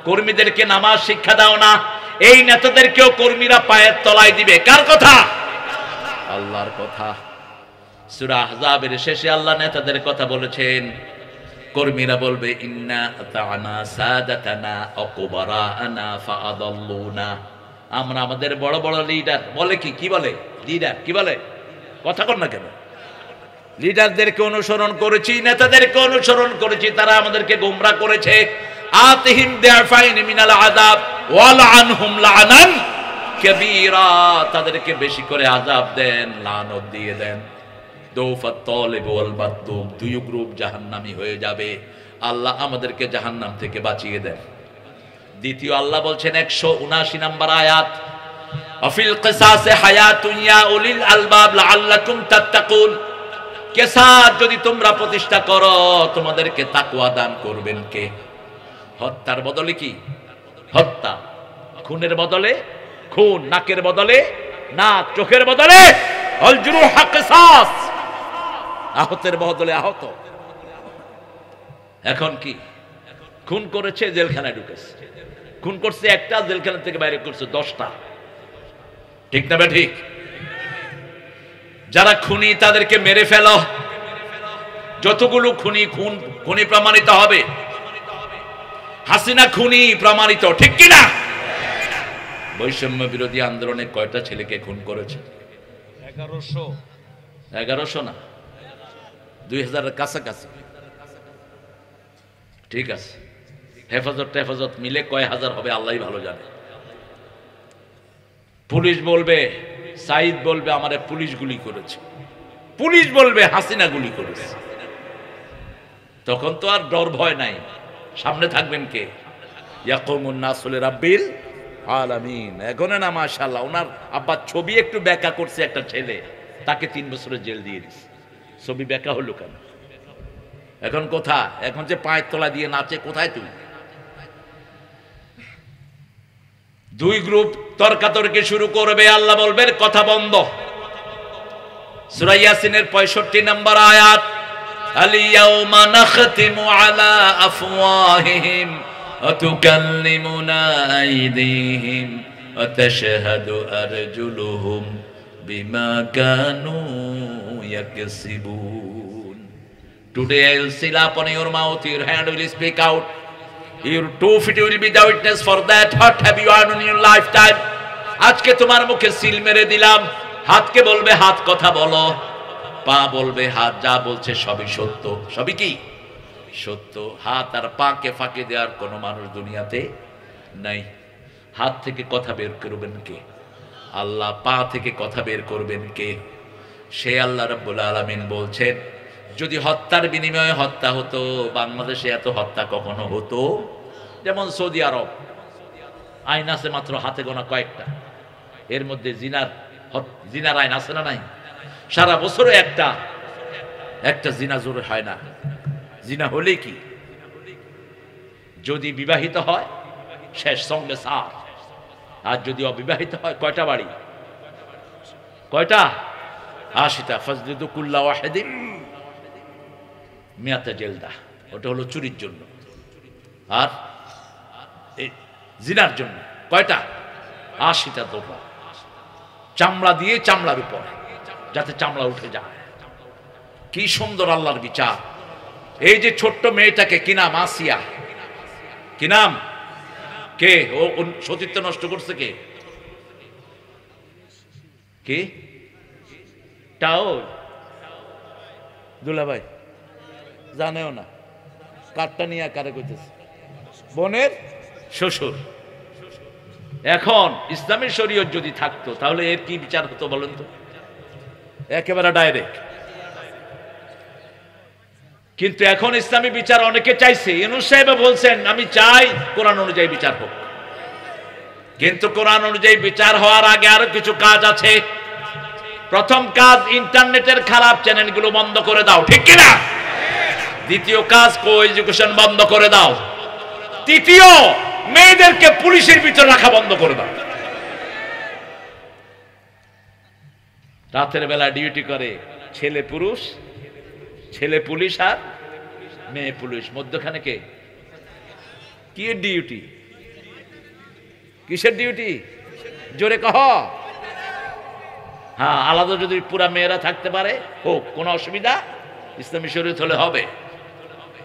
কর্মীদেরকে নামাজ শিক্ষা দাও না, এই নেতাদেরকেও কর্মীরা পায়ের তলায় দিবে। কার কথা? আল্লাহর কথা। সূরা আহজাবের শেষে আল্লাহ নেতাদের কথা বলেছেন। কর্মীরা বলবে ইন্না আতানা সাদাতানা ওয়া কুবারানা ফাআদাল্লুনা। আমরা আমাদের বড় বড় লিডার বলে কি বলে লিডার কি বলে, কথা কর না কেন? লিডারদেরকে অনুসরণ করেছি, নেতাদেরকে অনুসরণ করেছি, তারা আমাদেরকে গোমরাহ করেছে। আতিহিম দিআফাইন মিনাল আযাব ওয়া লাআনহুম লাআনান কাবীরা। তাদেরকে বেশি করে আযাব দেন, লানত দিয়ে দেন। দৌফাত তালিব ওয়াল মাতলুব, দুই গ্রুপ জাহান্নামী হয়ে যাবে। আল্লাহ আমাদেরকে জাহান্নাম থেকে বাঁচিয়ে দেন। দ্বিতীয় আল্লাহ বলছেন 179 নম্বর আয়াত, আফিল কিসাসে হায়াতুন ইয়া উলিল আলবাব লাআল্লাকুম তাত্তাকুন। কিসাস যদি তোমরা প্রতিষ্ঠা করো, তোমাদেরকে তাকওয়া দান করবেন কে? হত্যার বদলে কি? হত্যা। খুনের বদলে খুন, নাকের বদলে নাক, চোখের বদলে আল জুরুহ কিসাস, আহতের বদলে আহত। এখন কি? খুন করেছে, জেলখানায় ঢুকেছে। খুন করছে একটা, জেলখানা থেকে বাইরে করছে 10টা। ঠিক না ঠিক? যারা খুনি তাদেরকে মেরে ফেলো। যতগুলো খুনি খুনি প্রমাণিত হবে। হাসিনা খুনি প্রমাণিত, ঠিক কি না? বৈষম্য বিরোধী আন্দোলনে কয়টা ছেলেকে খুন করেছে? 1100 না, 2000-এর কাছাকাছি। ঠিক আছে, হেফাজত মিলে কয় হাজার হবে আল্লাহই ভালো জানে। পুলিশ বলবে, সাইদ বলবে আমারে পুলিশ গুলি করেছে, পুলিশ বলবে হাসিনা গুলি করেছে। তখন তো আর ডর ভয় নাই। সামনে থাকবেন কে? ইয়াকুমুন নাসু লিরাব্বিল আলামিন। এখন না মাশাআল্লাহ, ওনার আব্বা ছবি একটু ব্যাখ্যা করছে একটা ছেলে, তাকে 3 বছরের জেল দিয়ে দিছে। ছবি ব্যাখ্যা হলো কেন? এখন কোথা? এখন যে পায়ের তলা দিয়ে নাচে, কোথায় তুই? দুই গ্রুপ তর্কাতর্কি শুরু করবে, আল্লাহ বলবেন কথা বন্ধ। সূরা ইয়াসিনের 65 নম্বর আয়াত, আল ইয়াউমা নাখতিমু আলা আফওয়াহিহিম ওয়া তুকাল্লিমুনা আইদিহিম ওয়া তাশহাদু আরজুলুহুম বিমা Kanu ইয়াকসিবুন। Today I will seal upon your mouth, your hand will speak out, your 2 feet will be the witness for that. What have you earned in your lifetime? আজকে তোমার মুখে সিল মেরে দিলাম। হাতকে বলবে হাত কথা বলো, পা বলবে হাত যা বলছে সবই সত্য। সবই কি? সত্য। হাত আর পাকে ফাঁকি দেওয়ার কোনো মানুষ দুনিয়াতে নাই। হাত থেকে কথা বের করবেন কে? আল্লাহ। পা থেকে কথা বের করবেন কে? সে আল্লাহ রাব্বুল আলামিন বলছেন, যদি হত্যার বিনিময়ে হত্যা হতো, বাংলাদেশে এত হত্যা কখনো হতো? যেমন সৌদি আরব, আইন আছে মাত্র হাতে গোনা কয়েকটা, এর মধ্যে জিনার আইন আছে না নাই? সারা বছরে একটা জিনা জোরে হয় না। জিনা হলে কি? যদি বিবাহিত হয় শেষ, সঙ্গে সার। আর যদি অবিবাহিত হয় কয়টা বাড়ি? কয়টা? 80টা। ফাজলিদু কুল্লা ওয়াহিদিন মিয়াতা জেলদা। ওটা হলো চুরির জন্য। আর জিনার জন্য কয়টা? 80টা দোপা। চামড়া দিয়ে চামড়ার উপর, যাতে চামড়া উঠে যায়। কি সুন্দর আল্লাহর বিচার। এই যে ছোট্ট মেয়েটাকে, কি নাম? আসিয়া। কি নাম? কে? ও সতীত্ব নষ্ট করছে কে? কে? তাও দুলাভাই জানেও না। কারটা নিয়ে কারে কইতেছে? বোনের শ্বশুর। এখন ইসলামী শরীয়ত যদি থাকতো তাহলে এর কি বিচার হতো বলেন তো? একেবারে ডাইরেক্ট। কিন্তু এখন ইসলামী বিচার অনেকে চাইছে। ইউনূস সাহেব বলছেন আমি চাই কোরআন অনুযায়ী বিচার হোক, কিন্তু কোরআন অনুযায়ী বিচার হওয়ার আগে আরো কিছু কাজ আছে। প্রথম কাজ, ইন্টারনেটের খারাপ চ্যানেলগুলো বন্ধ করে দাও, ঠিক কিনা? দ্বিতীয় কাজ, কো এডুকেশন বন্ধ করে দাও। তৃতীয়, মেয়েদেরকে পুলিশের ভিতর রাখা বন্ধ করে দাও। রাতের বেলা ডিউটি করে ছেলে পুরুষ, ছেলে পুলিশ আর মেয়ে পুলিশ, মধ্যখানে কে? কি ডিউটি? কিসের ডিউটি? জোরে কহ। হ্যাঁ, আলাদা যদি পুরা মেয়েরা থাকতে পারে হোক, কোনো অসুবিধা ইসলামী শরীয়ত হলে হবে,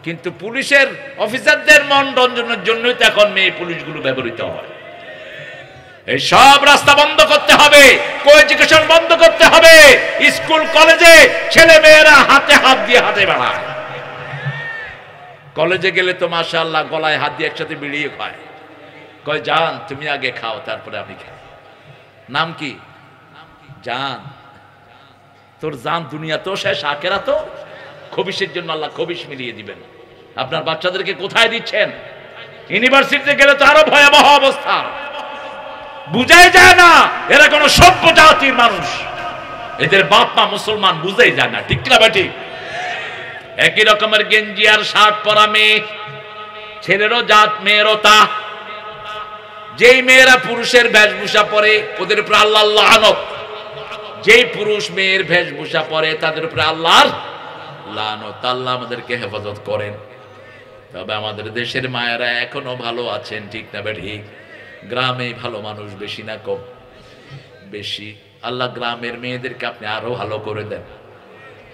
কিন্তু পুলিশের অফিসারদের মনোরঞ্জনের জন্যই তো এখন মেয়ে পুলিশগুলো ব্যবহৃত হয়। এই সব রাস্তা বন্ধ করতে হবে, কো এডুকেশন বন্ধ করতে হবে। স্কুল কলেজে ছেলে মেয়েরা হাতে হাত দিয়ে হাতে বেড়ায়। কলেজে গেলে তো মাশাআল্লাহ গলায় হাত দিয়ে একসাথে বিড়িয়ে খায়, কয় জান তুমি আগে খাও তারপরে আমি খাই। নাম কি? জান। তোর জান দুনিয়া তো শেষ, আখেরা তো। খবিশের জন্য আল্লাহ খবিশ মিলিয়ে দিবেন। আপনার বাচ্চাদেরকে কোথায় দিচ্ছেন? ইউনিভার্সিটিতে গেলে তো আরো ভয়াবহ অবস্থা, বুঝাই যায় না এরা কোন সভ্য জাতির মানুষ। এদের বাপ মা মুসলমান, বুঝাই যায় না, ঠিক না বেটি? একই রকমের গেঞ্জি আর শার্ট পরা মেয়ে, ছেলেরও জাত মেয়েরও তা। যেই মেয়েরা পুরুষের বেশভূষা পরে ওদের উপরে আল্লাহর লানত, যেই পুরুষ মেয়ের বেশভূষা পরে তাদের উপরে আল্লাহর লানত। আল্লাহ আমাদেরকে হেফাজত করেন। তবে আমাদের দেশের মায়েরা এখনো ভালো আছেন, ঠিক না বেটি? গ্রামে ভালো মানুষ বেশি না কম? বেশি। আল্লাহ গ্রামের মেয়েদেরকে আপনি আরো ভালো করে দেন।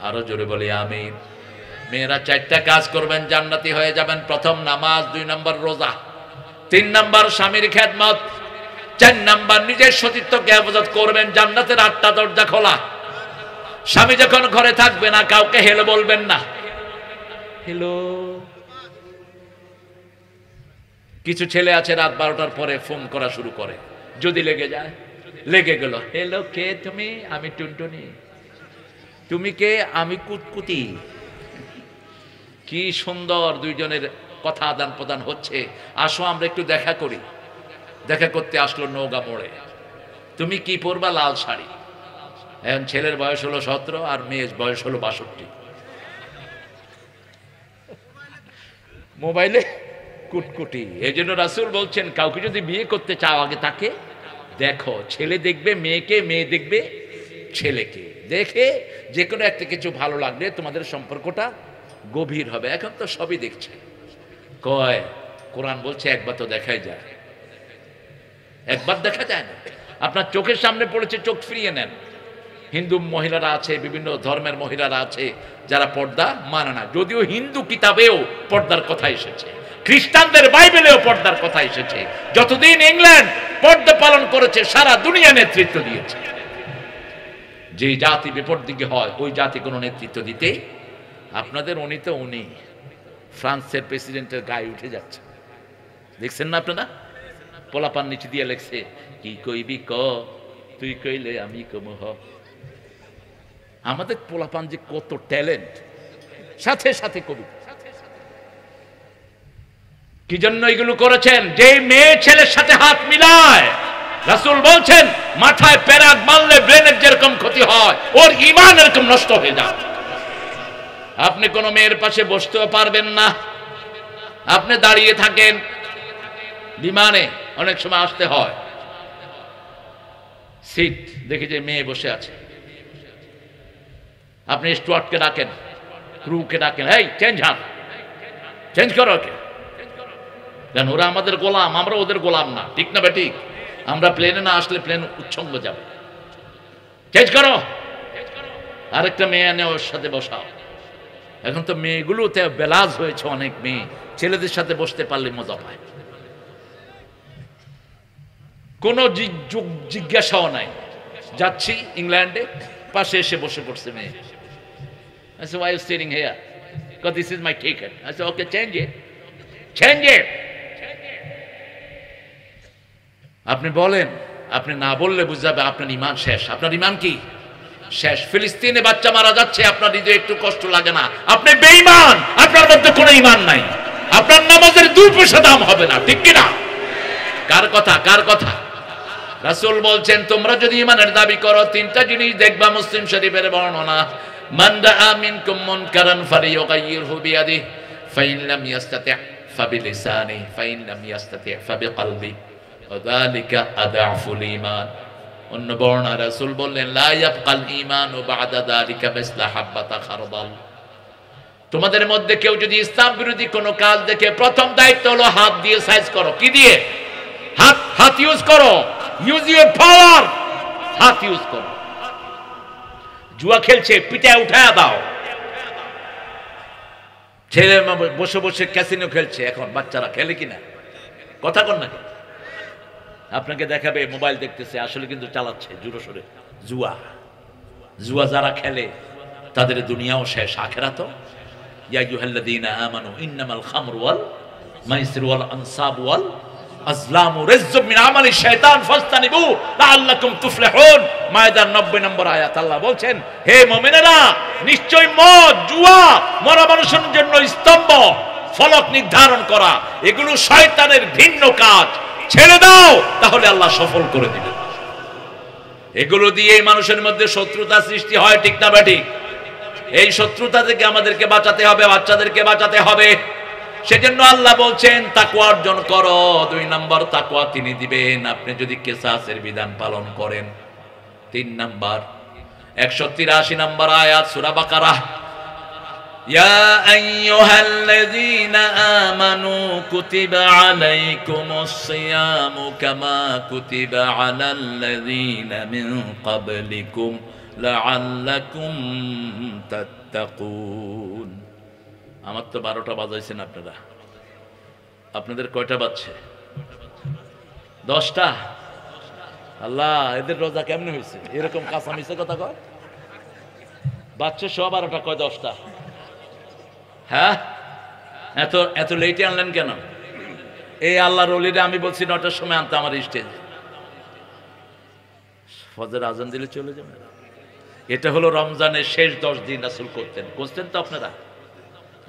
আরো জোরে বলি আমিন। মেয়েরা 4টা কাজ করবেন, জান্নাতি হয়ে যাবেন। প্রথম, নামাজ। 2 নম্বর রোজা। 3 নম্বর স্বামীর খেদমত। 4 নম্বর নিজের সতীত্বকে হেফাজত করবেন। জান্নাতের 8টা দরজা খোলা। স্বামী যখন ঘরে থাকবে না, কাউকে হেলো বলবেন না। হেলো। কিছু ছেলে আছে রাত 12টার পরে ফোন করা শুরু করে, যদি লেগে যায়, লেগে গেল। হেলো, কে তুমি? আমি টুনটুনি। তুমি কে? আমি কুতকুতি। কি সুন্দর দুইজনের কথা আদান প্রদান হচ্ছে। আসো আমরা একটু দেখা করি। দেখা করতে আসলো নৌকা মোড়ে। তুমি কি পরবা? লাল শাড়ি। এখন ছেলের বয়স হলো 17 আর মেয়ের বয়স হলো 62। মোবাইলে কুটকুটি। এই জন্য রাসূল বলছেন, কাউকে যদি বিয়ে করতে চাও আগে তাকে দেখো। ছেলে দেখবে মেয়েকে, মেয়ে দেখবে ছেলেকে। দেখে যে কোনো একটা কিছু ভালো লাগলে তোমাদের সম্পর্কটা গভীর হবে। এখন তো সবই দেখছে। কয় কোরআন বলছে একবার তো দেখাই যায়। একবার দেখা যায় না। আপনার চোখের সামনে পড়েছে, চোখ ফিরিয়ে নেন। হিন্দু মহিলারা আছে, বিভিন্ন ধর্মের মহিলারা আছে যারা পর্দা মানে না, যদিও হিন্দু কিতাবেও পর্দার কথা এসেছে, খ্রিস্টানদের বাইবেলেও পর্দার কথা এসেছে। যতদিন ইংল্যান্ড পর্দা পালন করেছে, সারা দুনিয়া নেতৃত্ব দিয়েছে। যে জাতি বিপরদিকে হয় ওই জাতি কোনো নেতৃত্ব দিতে। আপনাদের উনি ফ্রান্সের প্রেসিডেন্টের গায়ে উঠে যাচ্ছে, দেখছেন না আপনারা? পোলাপান নিচে দিয়ে লেখছে, কি কইবি ক, তুই কইলে আমি কম হ। আমাদের পোলাপান যে কত ট্যালেন্ট, সাথে সাথে কবি। কি জন্য এগুলো করেছেন? যে মেয়ে ছেলের সাথে হাত মিলায়, রাসূল বলছেন মাথায় পেরাক মারলে ব্রেনের যেরকম ক্ষতি হয়, ওর ঈমান এরকম নষ্ট হয়ে যায়। আপনি কোনো মেয়ের পাশে বসতেও পারবেন না। আপনি দাঁড়িয়ে থাকেন, বিমানে অনেক সময় আসতে হয়, সিট দেখে যে মেয়ে বসে আছে, আপনি স্টুয়ার্ডকে ডাকেন, ক্রুকে ডাকেন, এই চেঞ্জ করো ওকে। কেন? ওরা আমাদের গোলাম, আমরা ওদের গোলাম না, ঠিক না বেঠিক? আমরা প্লেনে না আসলে প্লেন উচ্ছঙ্গ যাবে। চেঞ্জ করো, আরেকটা মেয়ে এনে ওর সাথে বসাও। এখন তো মেয়েগুলোতে বেলাজ হয়েছে, অনেক মেয়ে ছেলেদের সাথে বসতে পারলে মজা পায়। কোনো জিজ্ঞাসাও নাই। যাচ্ছি ইংল্যান্ডে, পাশে এসে বসে পড়ছে মেয়ে। I said, why are you sitting here? Because this is my ticket. I said, okay, change it. আপনি বলেন, আপনি না বললে বুঝা যাবে আপনার ঈমান শেষ। আপনার ঈমান কি শেষ? ফিলিস্তিনে বাচ্চা মারা যাচ্ছে, আপনার হৃদয়ে একটু কষ্ট লাগে না? আপনি বেঈমান, আপনার মধ্যে কোনো ঈমান নাই। আপনার নামাজের 2 পয়সা দাম হবে না, ঠিক কি না? কার কথা? রাসূল বলছেন তোমরা যদি ঈমানের দাবি করো 3টা জিনিস দেখবা। মুসলিম শরীফের বর্ণনা, মান রাআ মিনকুম মুনকারান ফালিয়ুগাইয়িরহু বিয়াদিহি ফাইন লাম ইয়াস্তাতি' ফাবিলিসানিহি ফাইন লাম ইয়াস্তাতি' ফাবিকলবিহি ওয়া যালিকা আদআফুল ঈমান। অন্য বর্ণনা রাসূল বললেন লা ইয়াবকাল ঈমানু বা'দা যালিকা মিসলা হাব্বাতা খারদাল। তোমাদের মধ্যে কেউ যদি ইসলাম বিরোধী কোনো কাজ দেখে প্রথম দায়িত্ব হলো হাত দিয়ে সাইজ করো। কি দিয়ে? হাত ইউজ করো, ইউজ ইউর পাওয়ার, হাত ইউজ করো। জুয়া খেলছে পিটায় উঠায়া দাও। ছেলে বসে বসে ক্যাসিনো খেলছে, এখন বাচ্চারা খেলে কিনা কথা কন না, আপনাকে দেখাবে মোবাইল দেখতেছে, আসলে কিন্তু চালাচ্ছে জোরে সোরে জুয়া। জুয়া যারা খেলে তাদের দুনিয়াও শেষ, আখিরাতও। ইয়া আইয়ুহাল্লাযীনা আমানু ইন্নামাল খামরু ওয়াল মাইসিরু ওয়াল আনসাবু ওয়াল আজলামু রিজজুম মিন আমালি শাইতান ফাজতানিবু লাআল্লাকুম তুফলিহুন। মায়েদার 90 নম্বর আয়াত। আল্লাহ বলছেন, হে মুমিনেরা, নিশ্চয় মদ, জুয়া মরা মানুষের জন্য স্তম্ভ, ফলক নির্ধারণ করা, এগুলো শয়তানের ভিন্ন কাজ। ছেড়ে দাও, তাহলে আল্লাহ সফল করে দিবেন। এগুলো দিয়ে মানুষের মধ্যে শত্রুতা সৃষ্টি হয়, ঠিক না বেঠিক? এই শত্রুতা থেকে আমাদেরকে বাঁচাতে হবে, বাচ্চাদেরকে বাঁচাতে হবে। সেজন্য আল্লাহ বলছেন তাকওয়া অর্জন করো। 2 নম্বর তাকওয়া তিনি দিবেন আপনি যদি কিসাসের বিধান পালন করেন। 3 নম্বর 183 নম্বর আয়াত সূরা বাকারা। ইয়া আইয়ুহাল্লাযীনা আমানু কুতিবা আলাইকুমুস সিয়ামু কামা কুতিবা আলাল্লাযীনা মিন ক্বাবলিকুম লাআল্লাকুম তাত্তাকুন। আমার তো 12টা বাজাইছেন আপনারা, আপনাদের কয়টা বাজছে? 10টা। আল্লাহ, এদের রোজা কেমনে হয়েছে? এরকম কাঁচা মিছে কথা কয়। বাচ্চা 12টা কয় 10টা? হ্যাঁ, এত লেটে আনলেন কেন? এই আল্লাহর ওলিরা আমি বলছি 9টার সময় আনতে আমার স্টেজে। ফজর আজান দিলে চলে যাবে। এটা হলো রমজানের শেষ 10 দিন রাসূল করতেন তো আপনারা।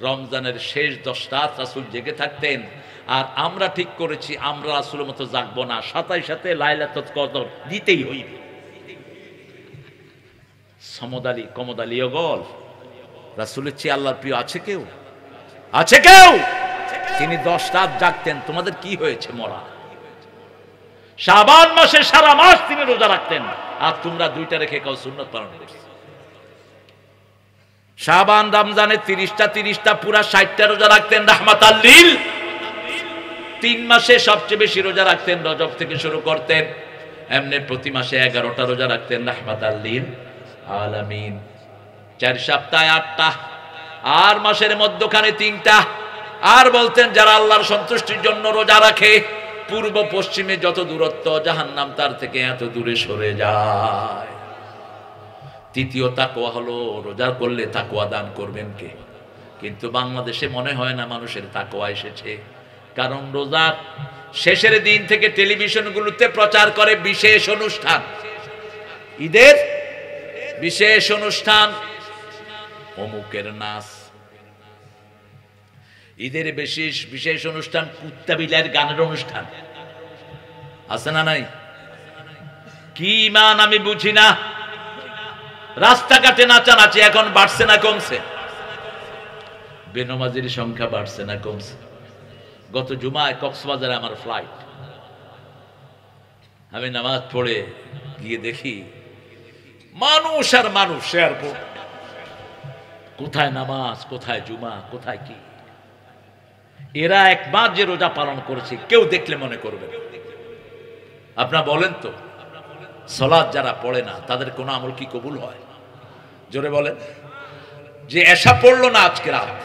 রমজানের শেষ 10 রাত রাসূল জেগে থাকতেন। আর আমরা ঠিক করেছি আমরা রাসূলের মতো জাগবো না, সাথে লাইলাতুল কদর দিতেই হইবে। সমদালি কমদালি গল রাসূলের চেয়ে আল্লাহর প্রিয় আছে কেউ? আছে কেউ? তিনি 10 রাত জাগতেন। তোমাদের কি হয়েছে মরা? শাবান মাসে সারা মাস তিনি রোজা রাখতেন, আর তোমরা 2টা রেখে কাউ সুন্নাত পালন করছো। শাবান রমজানে 30টা পুরা 60টা রোজা রাখতেন রাহমাতাল লিল। 3 মাসে সবচেয়ে বেশি রোজা রাখতেন, রজব থেকে শুরু করতেন। এমনি প্রতি মাসে 11টা রোজা রাখতেন রাহমাতাল লিল আলামিন। 4 সপ্তাহে 8টা, আর মাসের মধ্যখানে 3টা। আর বলতেন যারা আল্লাহর সন্তুষ্টির জন্য রোজা রাখে, পূর্ব পশ্চিমে যত দূরত্ব জাহান্নাম তার থেকে এত দূরে সরে যায়। তৃতীয় তাকওয়া হলো রোজা করলে তাকওয়া দান করবেন কে? কিন্তু বাংলাদেশে মনে হয় না মানুষের তাকওয়া এসেছে। কারণ রোজার শেষের দিন থেকে টেলিভিশনগুলোতে প্রচার করে বিশেষ অনুষ্ঠান, ঈদের বিশেষ অনুষ্ঠান, অমুকের নাচ। ঈদের বিশেষ অনুষ্ঠান কুত্তা বিলাইয়ের গানের অনুষ্ঠান আছে না নাই? কি ইমান আমি বুঝি না। রাস্তাঘাটে নাচানাচি এখন বাড়ছে না কমছে? বেনমাজির সংখ্যা বাড়ছে না কমছে? গত জুমায় কক্সবাজারে আমার ফ্লাইট, আমি নামাজ পড়ে গিয়ে দেখি মানুষ আর মানুষ। এয়ারপোর্ট, কোথায় নামাজ, কোথায় জুমা, কোথায় কি। এরা 1 মাস যে রোজা পালন করেছে কেউ দেখলে মনে করবে। আপনারা বলেন তো, সালাত যারা পড়ে না তাদের কোনো আমল কি কবুল হয়? জোরে বলেন। যে এশা পড়লো না আজকে রাত,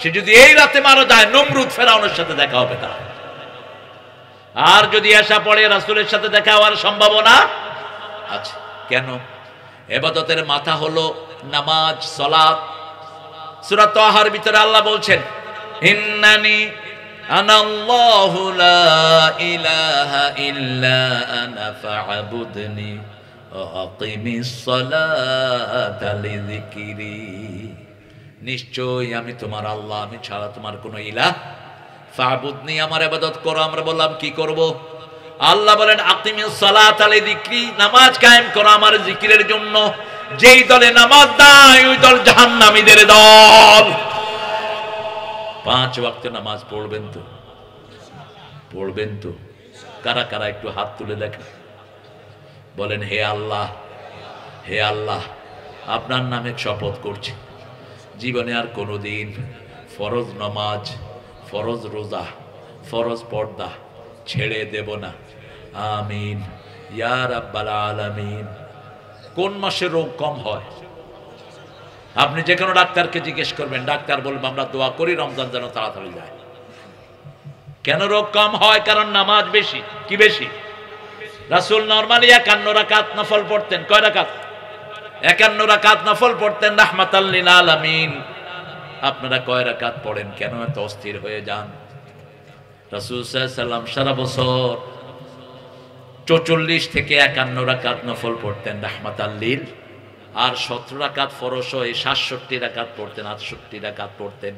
সে যদি এই রাতে মারা যায় নমরুদ ফেরাউনের সাথে দেখা হবে তার। আর যদি এশা পড়ে রাসূলের সাথে দেখা হওয়ার সম্ভাবনা আছে। কেন? ইবাদতের মাথা হলো নামাজ, সালাত। সূরা তাহার ভিতরে আল্লাহ বলছেন, ইন্নানি আনাল্লাহু লা ইলাহা ইল্লা আনা ফা'বুদনি ওয়া আকিমিস সালাতা লিযিকরি। নিশ্চয় আমি তোমার আল্লাহ, আমি ছাড়া তোমার কোনো ইলাহ। ফা'বুদনি, আমার ইবাদত করো। আমরা বললাম কি করব? আল্লাহ বলেন আকিমিস সালাতা লিযিকরি, নামাজ কায়েম করো আমার জিকিরের জন্য। যেই দলে নামাজ নাই ওই দল জাহান্নামীদের দল। 5 ওয়াক্ত নামাজ পড়বেন তো? পড়বেন তো? কারা কারা একটু হাত তুলে দেখেন, বলেন হে আল্লাহ, হে আল্লাহ, আপনার নামে শপথ করছি জীবনে আর কোনোদিন ফরজ নামাজ, ফরজ রোজা, ফরজ পর্দা ছেড়ে দেব না। আমিন ইয়া রাব্বাল আলামিন। কোন মাসে রোগ কম হয়? আপনি যে কোনো ডাক্তারকে জিজ্ঞেস করবেন, ডাক্তার বলবে আমরা দোয়া করি রমজান যেন তাড়াতাড়ি যায়। কেন রোগ কম হয়? কারণ নামাজ বেশি। কি বেশি? রাসূল নরমালি 51 রাকাত নফল পড়তেন। কয় রাকাত? 51 রাকাত নফল পড়তেন রাহমাতাল লিল আলামিন। আপনারা কয় রাকাত পড়েন? কেন এত অস্থির হয়ে যান? রাসূল সাল্লাল্লাহু আলাইহি সাল্লাম সারা বছর 44 থেকে 51 রাকাত নফল পড়তেন রাহমাতাল লিল, আর 17 রাকাত ফরজ হয়ে 67 রাকাত পড়তেন, 68 রাকাত পড়তেন।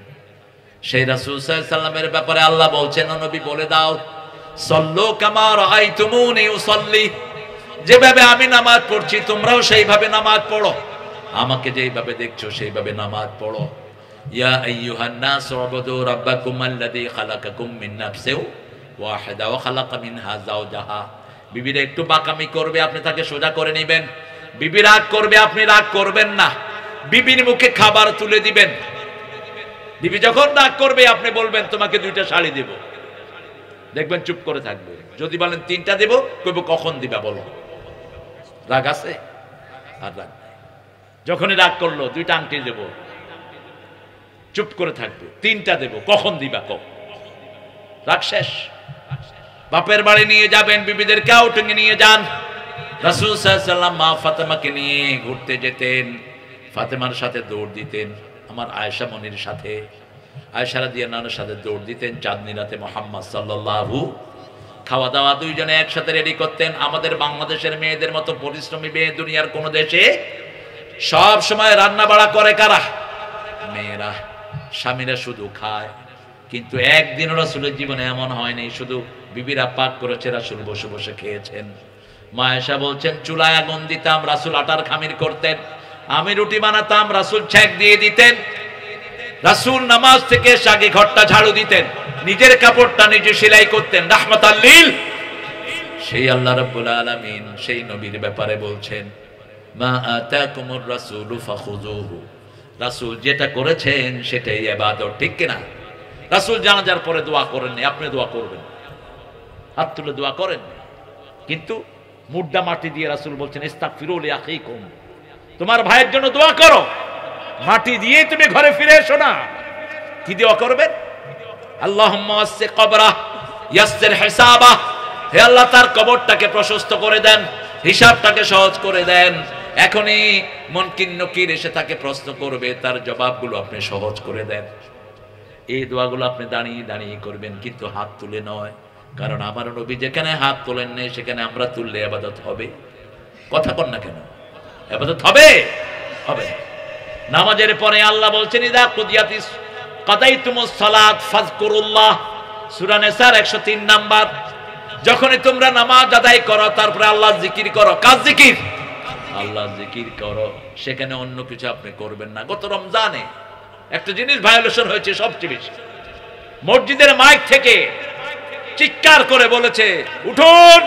সেই রাসূল সাল্লাল্লাহু আলাইহি সাল্লামের ব্যাপারে আল্লাহ বলছেন, ও নবী বলে দাও সল্লু কামা রাআইতুমুনি উসাল্লি, যেভাবে আমি নামাজ পড়ছি তোমরাও সেইভাবে নামাজ পড়ো, আমাকে যেইভাবে দেখছো সেইভাবে নামাজ পড়ো। ইয়া আইয়ুহান নাস উবুদু রাব্বাকুম আল্লাযী খালাকাকুম মিন নাফসিন ওয়াহিদা ওয়া খালাকা মিনহা যাওজাহা। বিবিরা একটু বাঁকামি করবে, আপনি তাকে সোজা করে নেবেন। বিবি রাগ করবে, আপনি রাগ করবেন না। বিবির মুখে খাবার তুলে দিবেন। বিবি যখন রাগ করবে আপনি বলবেন তোমাকে 2টা শাড়ি দেব, দেখবেন চুপ করে থাকবে। যদি বলেন 3টা দেব, কইব কখন দিবা বলো। রাগ আছে? আর রাগ নাই। যখনই রাগ করলো 2টা আংটি দেব, চুপ করে থাকবে। 3টা দেব, কখন দিবা কও। রাগ শেষ। বাপের বাড়ি নিয়ে যাবেন, বিবিদেরকে আউটিংয়ে নিয়ে যান। রাসূল সাল্লাল্লাহু আলাইহি সাল্লাম মা ফাতেমাকে নিয়ে ঘুরতে যেতেন, ফাতেমার সাথে দৌড় দিতেন। আমার আয়েশা মনির সাথে, আয়েশা রাদিয়াল্লাহু আনহার সাথে দৌড় দিতেন চাঁদনী রাতে মুহাম্মদ সাল্লাল্লাহু। খাওয়া দাওয়া দুইজনে একসাথে রেডি করতেন। আমাদের বাংলাদেশের মেয়েদের মতো পরিশ্রমী মেয়ে দুনিয়ার কোন দেশে সব সময় রান্না বাড়া করে কারা? মেয়েরা। স্বামীরা শুধু খায়, কিন্তু একদিনও রাসূলের জীবনে এমন হয়নি শুধু বিবিরা পাক করেছে, রাসূল বসে বসে খেয়েছেন। মা আয়েশা বলছেন চুলায় আগুন দিতাম, রাসূল আটার খামির করতেন। আমি রুটি বানাতাম, রাসূল ছ্যাঁক দিয়ে দিতেন। রাসূল নামাজ থেকে আগে ঘরটা ঝাড়ু দিতেন, নিজের কাপড়টা নিজে সেলাই করতেন রাহমাতাল লিল। সেই আল্লাহ রাব্বুল আলামিন সেই নবীর ব্যাপারে বলছেন মা আতাকুমুর রাসূলু ফাখুযুহু। রাসূল যেটা করেছেন সেটাই ইবাদত, ঠিক কিনা? রাসূল জানাজার পরে দোয়া করেননি, আপনি দোয়া করবেন, হাত তুলে দোয়া করেন। কিন্তু মুর্দা মাটি দিয়ে রাসূল বলছেন ইস্তাগফিরু লিআখিকুম, তোমার ভাইয়ের জন্য দোয়া করো। মাটি দিয়ে তুমি ঘরে ফিরে এসো না। কি দোয়া করবেন? আল্লাহুম্মা ওয়াসসি কবরাহ ইয়াসসির হিসাবাহ, হে আল্লাহ তার কবরটাকে প্রশস্ত করে দেন, হিসাবটাকে সহজ করে দেন। এখনই মুনকির নকির এসে তাকে প্রশ্ন করবে, তার জবাবগুলো আপনি সহজ করে দেন। এই দোয়াগুলো আপনি দাঁড়িয়ে দাঁড়িয়ে করবেন, কিন্তু হাত তুলে নয়। কারণ আমার নবী যেখানে হাত তোলেন নেই সেখানে আমরা তুললে ইবাদত হবে? কথা কন না কেন? ইবাদত হবে? হবে। নামাজের পরে আল্লাহ বলছেন ইদা কুদিয়াতিস কাদাইতুমুস সালাত ফাযকুরুল্লাহ, সূরা নিসার 103 নাম্বার। যখনই তোমরা নামাজ আদায় করো তারপরে আল্লাহ জিকির করো। কার জিকির? আল্লাহ জিকির করো। সেখানে অন্য কিছু আপনি করবেন না। গত রমজানে একটা জিনিস ভায়োলেশন হয়েছে সবচেয়ে বেশি। মসজিদের মাইক থেকে চিৎকার করে বলেছে উঠুন,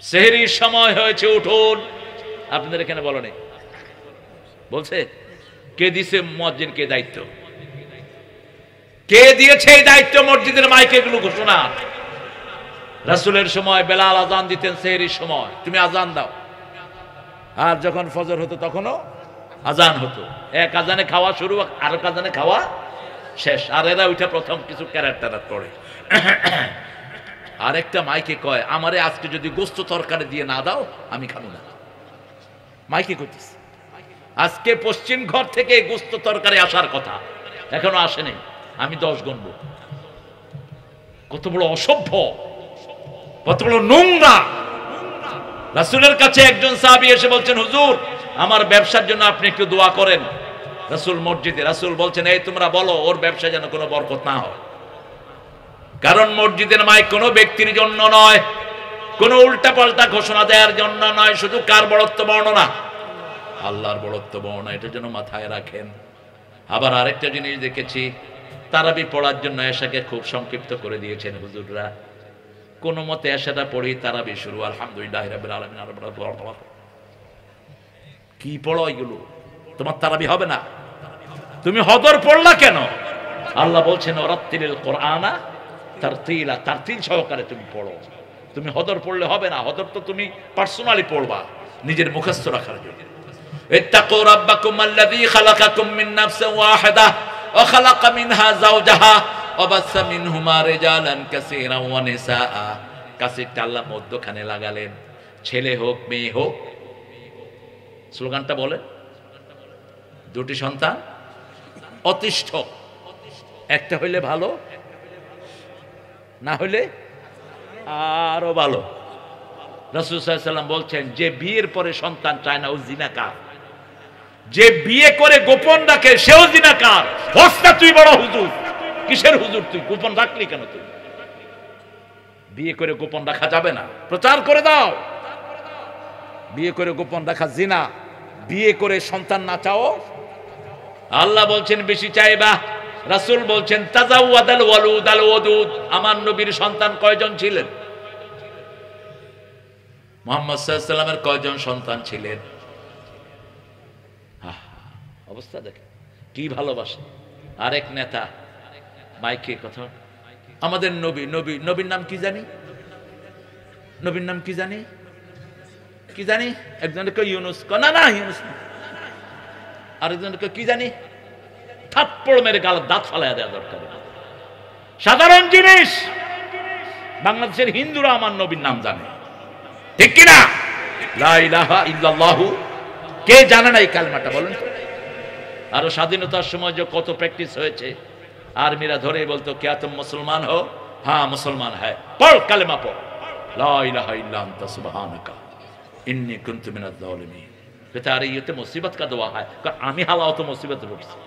সেহরির সময় হয়েছে, উঠুন। আপনাদের এখানে বলেনি? বলছে? কে দিছে মুয়াজ্জিনকে দায়িত্ব? কে দিয়েছে এই দায়িত্ব মসজিদের মাইকে এগুলো ঘোষণা? রাসূলের সময় বেলাল আজান দিতেন সেহরির সময়, তুমি আজান দাও। আর যখন ফজর হতো তখনও আজান হতো। এক আজানে খাওয়া শুরু, আর এক আজানে খাওয়া শেষ। আর এরা ওইটা প্রথম কিছু ক্যারেক্টার পড়ে। আরেকটা মাইকে কয় আমারে আজকে যদি গোস্ত তরকারি দিয়ে না দাও আমি খাবো না। মাইকে কইতেছে আজকে পশ্চিম ঘর থেকে গোস্ত তরকারি আসার কথা, এখনো আসেনি, আমি 10 গণব। কত বড় অসভ্য, কত বড় নোংরা। রাসূলের কাছে একজন সাহাবী এসে বলছেন হুজুর আমার ব্যবসার জন্য আপনি একটু দোয়া করেন। রাসূল মসজিদে, রাসূল বলছেন এই তোমরা বলো ওর ব্যবসা যেন কোনো বরকত না হয়। কারণ মসজিদের মাইক কোনো ব্যক্তির জন্য নয়, কোন উল্টা পাল্টা ঘোষণা দেওয়ার জন্য নয়, শুধু কার বড়ত্ব বর্ণনা, আল্লাহর বড়ত্ব বর্ণনা, এটা যেন মাথায় রাখেন। আবার আরেকটা জিনিস দেখেছি, তারাবি পড়ার জন্য এশাকে খুব সংক্ষিপ্ত করে দিয়েছেন হুজুররা। কোন মতে এশাটা পড়ি তারাবি শুরু, আলহামদুলিল্লাহ রাব্বিল আলামিন। কি পড়ো এগুলো? তোমার তারাবি হবে না। তুমি হদর পড়লা কেন? আল্লাহ বলছেন ওরাত্তিলিল কোরআনা তারতিলা, তারতিল সহকারে তুমি পড়ো। তুমি হদর পড়লে হবে না, হদর তো তুমি পার্সোনালি পড়বা নিজের মুখস্থ রাখার জন্য। ইত্তাকু রাব্বাকুম আল্লাযী খালাকাকুম মিন নাফসিন ওয়াহিদাহ ওয়া খালাকা মিনহা যাওজাহা ওয়া বাসসা মিনহুমা রিজালান কাসীরান ওয়া নিসাআ। কাসীরটা আল্লাহ মধ্যখানে লাগালেন, ছেলে হোক মেয়ে হোক। স্লোগানটা বলে, দুটি সন্তান অতিষ্ঠ, একটা হইলে ভালো, না হইলে আরো ভালো। রাসূল সাল্লাল্লাহু আলাইহি ওয়াসাল্লাম বলছেন, যে বিয়ের পরে সন্তান চায় না ও জিনাকার, যে বিয়ে করে গোপন রাখে সেও জিনাকার। হস্তা তুই বড় হুজুর, কিসের হুজুর তুই? গোপন রাখলি কেন তুই? বিয়ে করে গোপন রাখা যাবে না, প্রচার করে দাও। বিয়ে করে গোপন রাখা জিনা, বিয়ে করে সন্তান না চাও। আল্লাহ বলছেন বেশি চাইবা, রাসূল বলছেন তাজাওয়াদাল ওয়ালুদ আল ওয়াদুদ। আমার নবীর সন্তান কয়জন ছিলেন? মুহাম্মদ সাল্লাল্লাহু আলাইহি ওয়াসাল্লামের কয়জন সন্তান ছিলেন? অবস্থা দেখে কি ভালোবাসে। আরেক নেতা মাইকে কথা, আমাদের নবী, নবীর নাম কি জানি, নবীর নাম কি জানি, কি জানি। একজনের কয় ইউনুস, না না ইউনুস না। আরেকজনকে কি জানি, থাপ্পড় মেরে গাল দাঁত ফালাইয়া দেওয়া দরকার। সাধারণ জিনিস, বাংলাদেশের হিন্দুরা আমার নবীর নাম জানে, ঠিক কিনা? লা ইলাহা ইল্লাল্লাহু, কে জানে না এই কালেমাটা বলেন তো? আরো স্বাধীনতার সময় যে কত প্র্যাকটিস হয়েছে, আর্মিরা ধরে বলতো क्या तुम मुसलमान हो? हाँ मुसलमान है, पढ़ कलमा पढ़, ला इलाहा इल्ला अंता सुबहानका इन्नी कुन्तु मिनज़ ज़ालिमीन। कहते अरे ये तो मुसीबत का दुआ है। আমি হালাও তো মুসিবত পড়ছি,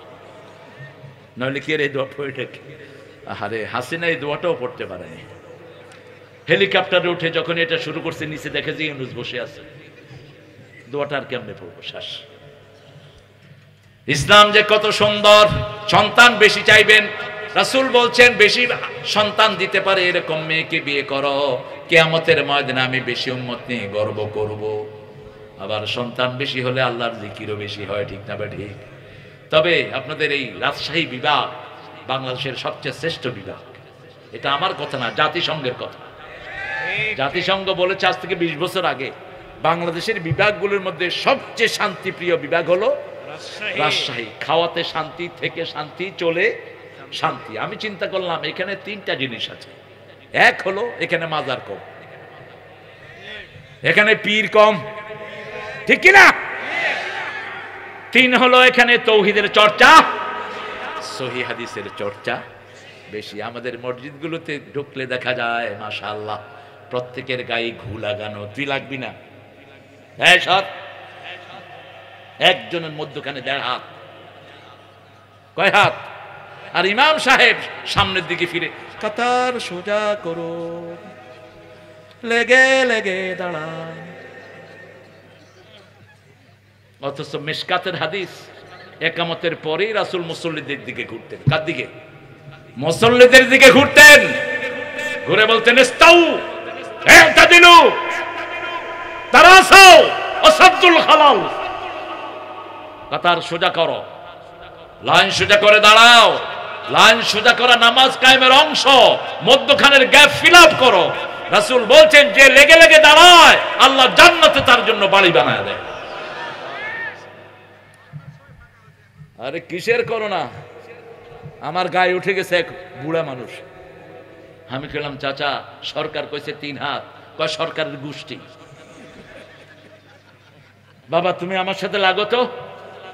নইলে কি এই দোয়া পড়ে? আরে হাসিনা এই দোয়াটাও পড়তে পারেনি। হেলিকপ্টারে উঠে যখন এটা শুরু করছে, নিচে দেখে যে ইউনুস বসে আছে, দোয়াটা আর কেমনে পড়বো? শ্বাস। ইসলাম যে কত সুন্দর। সন্তান বেশি চাইবেন, রাসূল বলছেন বেশি সন্তান দিতে পারে এরকম মেয়েকে বিয়ে করো, কিয়ামতের ময়দানে আমি বেশি উম্মত নিয়ে গর্ব করব। আবার সন্তান বেশি হলে আল্লাহর জিকিরও বেশি হয়, ঠিক না? ঠিক। তবে আপনাদের এই রাজশাহী বিভাগ বাংলাদেশের সবচেয়ে শ্রেষ্ঠ বিভাগ। এটা আমার কথা না, জাতিসংঘের কথা। জাতিসংঘ বলেছে আজ থেকে 20 বছর আগে, বাংলাদেশের বিভাগগুলোর মধ্যে সবচেয়ে শান্তিপ্রিয় বিভাগ হলো রাজশাহী। খাওয়াতে শান্তি, থেকে শান্তি, চলে শান্তি। আমি চিন্তা করলাম এখানে 3টা জিনিস আছে। এক হলো এখানে মাজার কম, এখানে পীর কম, ঠিক কিনা? 3 হলো এখানে তৌহিদের চর্চা, সহিহ হাদিসের চর্চা বেশি। আমাদের মসজিদগুলোতে ঢুকলে দেখা যায় মাশাআল্লাহ প্রত্যেকের গায়ে ঘু লাগানো। তুই লাগবি না? হ্যাঁ সব, একজনের মধ্যখানে 1.5 হাত, কয় হাত? আর ইমাম সাহেব সামনের দিকে ফিরে, কাতার সোজা করো, লেগে লেগে দাঁড়ান। অথচ মিশকাতের হাদিস, একামতের পরেই রাসূল মুসল্লিদের দিকে ঘুরতেন। কার দিকে? মুসল্লিদের দিকে ঘুরতেন, ঘুরে বলতেন ইস্তাউ ইতাদিলু তারাসাউ ওয়াসাদ্দুল খালাল। কাতার সোজা করো, লাইন সোজা করে দাঁড়াও। লাইন সোজা করা নামাজ কায়েমের অংশ। মধ্যখানের গ্যাপ ফিল আপ করো। রাসূল বলছেন যে লেগে লেগে দাঁড়ায় আল্লাহ জান্নাতে তার জন্য বাড়ি বানায় দেয়। আরে কিসের করোনা? আমার গায়ে উঠে গেছে এক বুড়া মানুষ। আমি বললাম চাচা সরকার কইছে 3 হাত। কয় সরকারের গোষ্ঠী। বাবা তুমি আমার সাথে লাগো তো।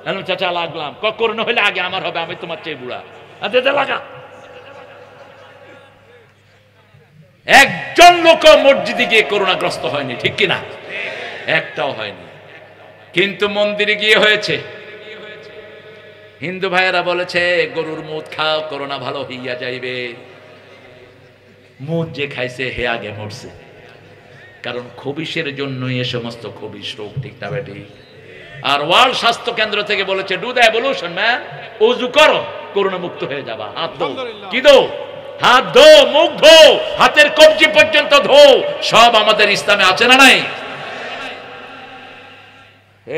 বললাম চাচা লাগলাম। ক করোনা হইলে আগে আমার হবে, আমি তোমার চেয়ে বুড়া। আচ্ছা লাগা। একজন লোক মসজিদে গিয়ে করোনাগ্রস্ত হয়নি, ঠিক কিনা? একটাও হয়নি। কিন্তু মন্দিরে গিয়ে হয়েছে। হিন্দু ভাইয়েরা বলেছে গরুর মুদ খাও, করোনা ভালো হইয়া যাইবে। মুদ যে খাইছে হে আগে মরছে। কারণ খবিশের জন্যই এ সমস্ত খবিশ রোগ, ঠিক না বেটি? আর ওয়ার্ল্ড স্বাস্থ্য কেন্দ্র থেকে বলেছে ডু দ্য এভলিউশন ম্যান, ওযু করো, করোনা মুক্ত হয়ে যাবা। হাত ধো, কি ধো? হাত ধো, মুখ ধো, হাতের কবজি পর্যন্ত ধো, সব আমাদের ইসলামে আছে না নাই?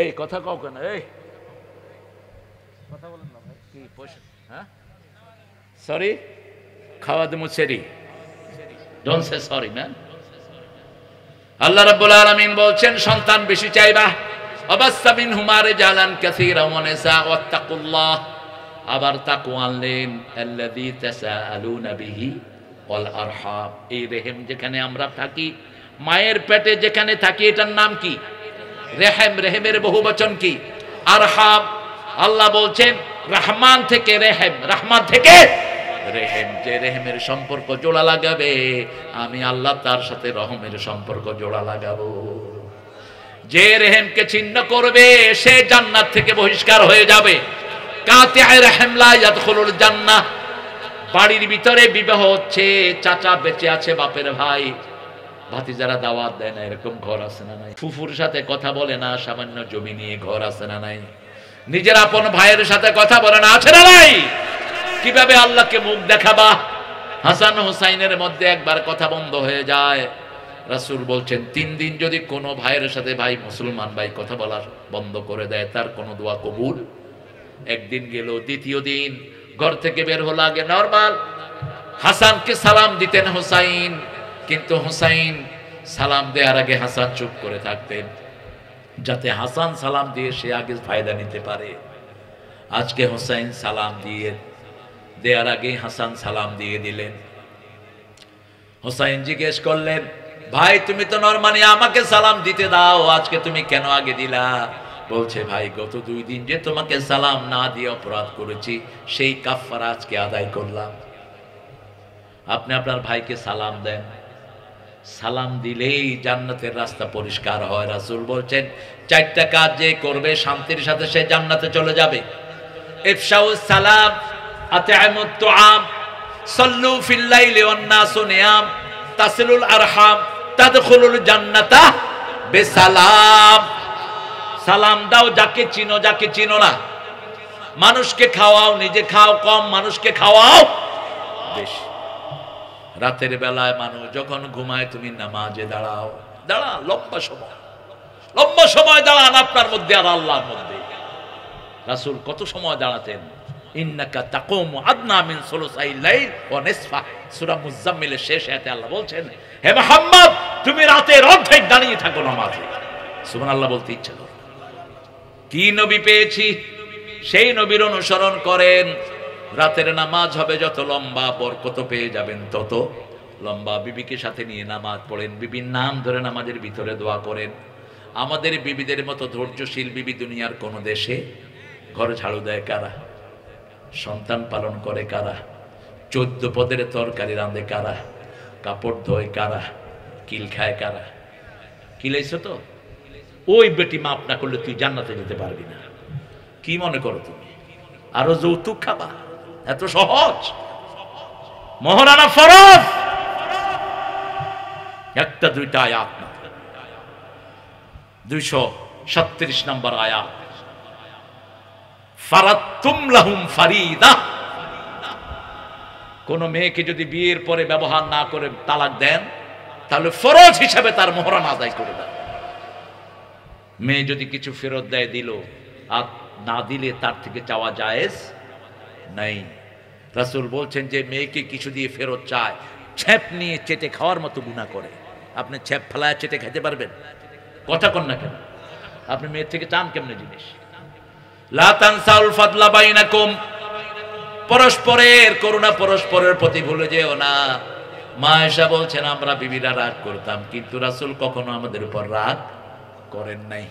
এই কথা কও কেন? এই কথা বলেন না ভাই, কি পয়সা? হ্যাঁ, সরি, খাওয়া দেবো সেরি, ডোন্ট সে সরি ম্যান। আল্লাহ রাব্বুল আলামিন বলছেন সন্তান বেশি চাইবা, অবাস্তা মিনহুমা রিজালান কাসীরা ওয়া নিসা ওয়াত্তাকুল্লাহ। আবার তাকওয়া আনলেন, আল্লাযী তাসাআলুনা বিহি ওয়াল আরহাম। এই রেহেম যেখানে আমরা থাকি, মায়ের পেটে যেখানে থাকি, এটার নাম কি? রেহেম। রেহেমের বহুবচন কি? আরহাম। আল্লাহ বলছেন রহমান থেকে রেহেম, রহমান থেকে রেহেম। যে রেহেমের সম্পর্ক জোড়া লাগাবে, আমি আল্লাহ তার সাথে রহমের সম্পর্ক জোড়া লাগাবো। যে রেহেমকে ছিন্ন করবে, সে জান্নাত থেকে বহিষ্কার হয়ে যাবে। কাতিআ রহিম লা ইয়াদখুলুল জান্নাহ। বাড়ির ভিতরে বিবাহ হচ্ছে, চাচা বেঁচে আছে, বাপের ভাই, ভাতিজারা দাওয়াত দেয় না, এরকম ঘর আছে না নাই? ফুফুর সাথে কথা বলে না, সামান্য জমি নিয়ে ঘর আছে না নাই? নিজের আপন ভাইয়ের সাথে কথা বলে না, আছে না নাই? কিভাবে আল্লাহকে মুখ দেখাবা? হাসান হুসাইনের মধ্যে একবার কথা বন্ধ হয়ে যায়। রাসূল বলছেন 3 দিন যদি কোনো ভাইয়ের সাথে, ভাই মুসলমান ভাই, কথা বলা বন্ধ করে দেয়, তার কোনো দোয়া কবুল। একদিন গেল, দ্বিতীয় দিন ঘর থেকে বের হলো, আগে নরমাল হাসানকে সালাম দিতেন হুসাইন, কিন্তু হুসাইন সালাম দেওয়ার আগে হাসান চুপ করে থাকতেন, যাতে হাসান সালাম দিয়ে সে আগে ফায়দা নিতে পারে। আজকে হুসাইন সালাম দিয়ে দেওয়ার আগে হাসান সালাম দিয়ে দিলেন। হুসাইন জিজ্ঞেস করলেন, ভাই তুমি তো নরমালি আমাকে সালাম দিতে দাও, আজকে তুমি কেন আগে দিলা? বলছে, ভাই গত 2 দিন যে তোমাকে সালাম না দিয়ে অপরাধ করেছি, সেই কাফারা আজকে আদায় করলাম। আপনি আপনার ভাইকে সালাম দেন, সালাম দিলেই জান্নাতের রাস্তা পরিষ্কার হয়। রাসূল বলছেন 4টা কাজ যে করবে, শান্তির সাথে সে জান্নাতে চলে যাবে। ইফশাউস সালাম, আত'আমুত তুআম, সাল্লু ফিল লাইলি ওয়ান নাসু নিয়াম, তাসিলুল আরহাম, তাদখুলুল জান্নাতা বিসালাম। সালাম দাও যাকে চিনো, যাকে চিনো না। মানুষকে খাওয়াও, নিজে খাও কম, মানুষকে খাওয়াও বেশি। রাতের বেলায় মানুষ যখন ঘুমায়, তুমি নামাজে দাঁড়াও, দাঁড়া লম্বা সময়, লম্বা সময় দাঁড়ান আপনার মধ্যে আর আল্লাহর মধ্যে। রাসূল কত সময় দাঁড়াতেন? ইন্নাকা তাকুমু আদনা মিন সুলুসাইল লাইল ওয়া নিসফা। সূরা মুজাম্মিলের শেষ আয়াতে আল্লাহ বলছেন, হে মুহাম্মদ তুমি রাতের অর্ধেক দাঁড়িয়ে থাকো নামাজে। সুবহানাল্লাহ বলতে ইচ্ছা করে। কি নবী পেয়েছি, সেই নবীর অনুসরণ করেন। রাতের নামাজ হবে যত লম্বা, বরকত পেয়ে যাবেন তত লম্বা। বিবিকে সাথে নিয়ে নামাজ পড়েন, বিবির নাম ধরে নামাজের ভিতরে দোয়া করেন। আমাদের বিবিদের মতো ধৈর্যশীল বিবি দুনিয়ার কোন দেশে? ঘর ঝাড়ু দেয় কারা? সন্তান পালন করে কারা? 14 পদের তরকারি রাঁধে কারা? কাপড় ধোয় কারা? কিল খায় কারা? কিলাইছো তো? ওই বেটি মাফ না করলে তুই জান্নাতে যেতে পারবি না। কি মনে করো তুমি? আরো যৌতুক খাবা? এত সহজ? মহারানা ফরজ। 1টা 2টা আয়াত না, 237 নম্বর আয়াত। ফারাতুম লাহুম ফারিদা। কোন মেয়েকে যদি বিয়ের পরে ব্যবহার না করে তালাক দেন, তাহলে ফরজ হিসাবে তার মোহরানা আদায় করে দেন। মেয়ে যদি কিছু ফেরত দেয় দিল, আর না দিলে তার থেকে চাওয়া জায়েজ নাই। রাসূল বলছেন যে মেয়েকে কিছু দিয়ে ফেরত চায়, ছ্যাপ নিয়ে চেটে খাওয়ার মতো গুনাহ করে। আপনি ছ্যাপ ফেলায় চেটে খেতে পারবেন? কথা কন না কেন? আপনি মেয়ের থেকে চান কেমনে জিনিস? লা তানসাউল ফাদলা বাইনাকুম। পরস্পরের করুণা পরস্পরের প্রতি ভুলে যেও না। মা আয়েশা বলছেন আমরা বিবিরা রাগ করতাম, কিন্তু রাসূল কখনো আমাদের উপর রাগ করেন নাই।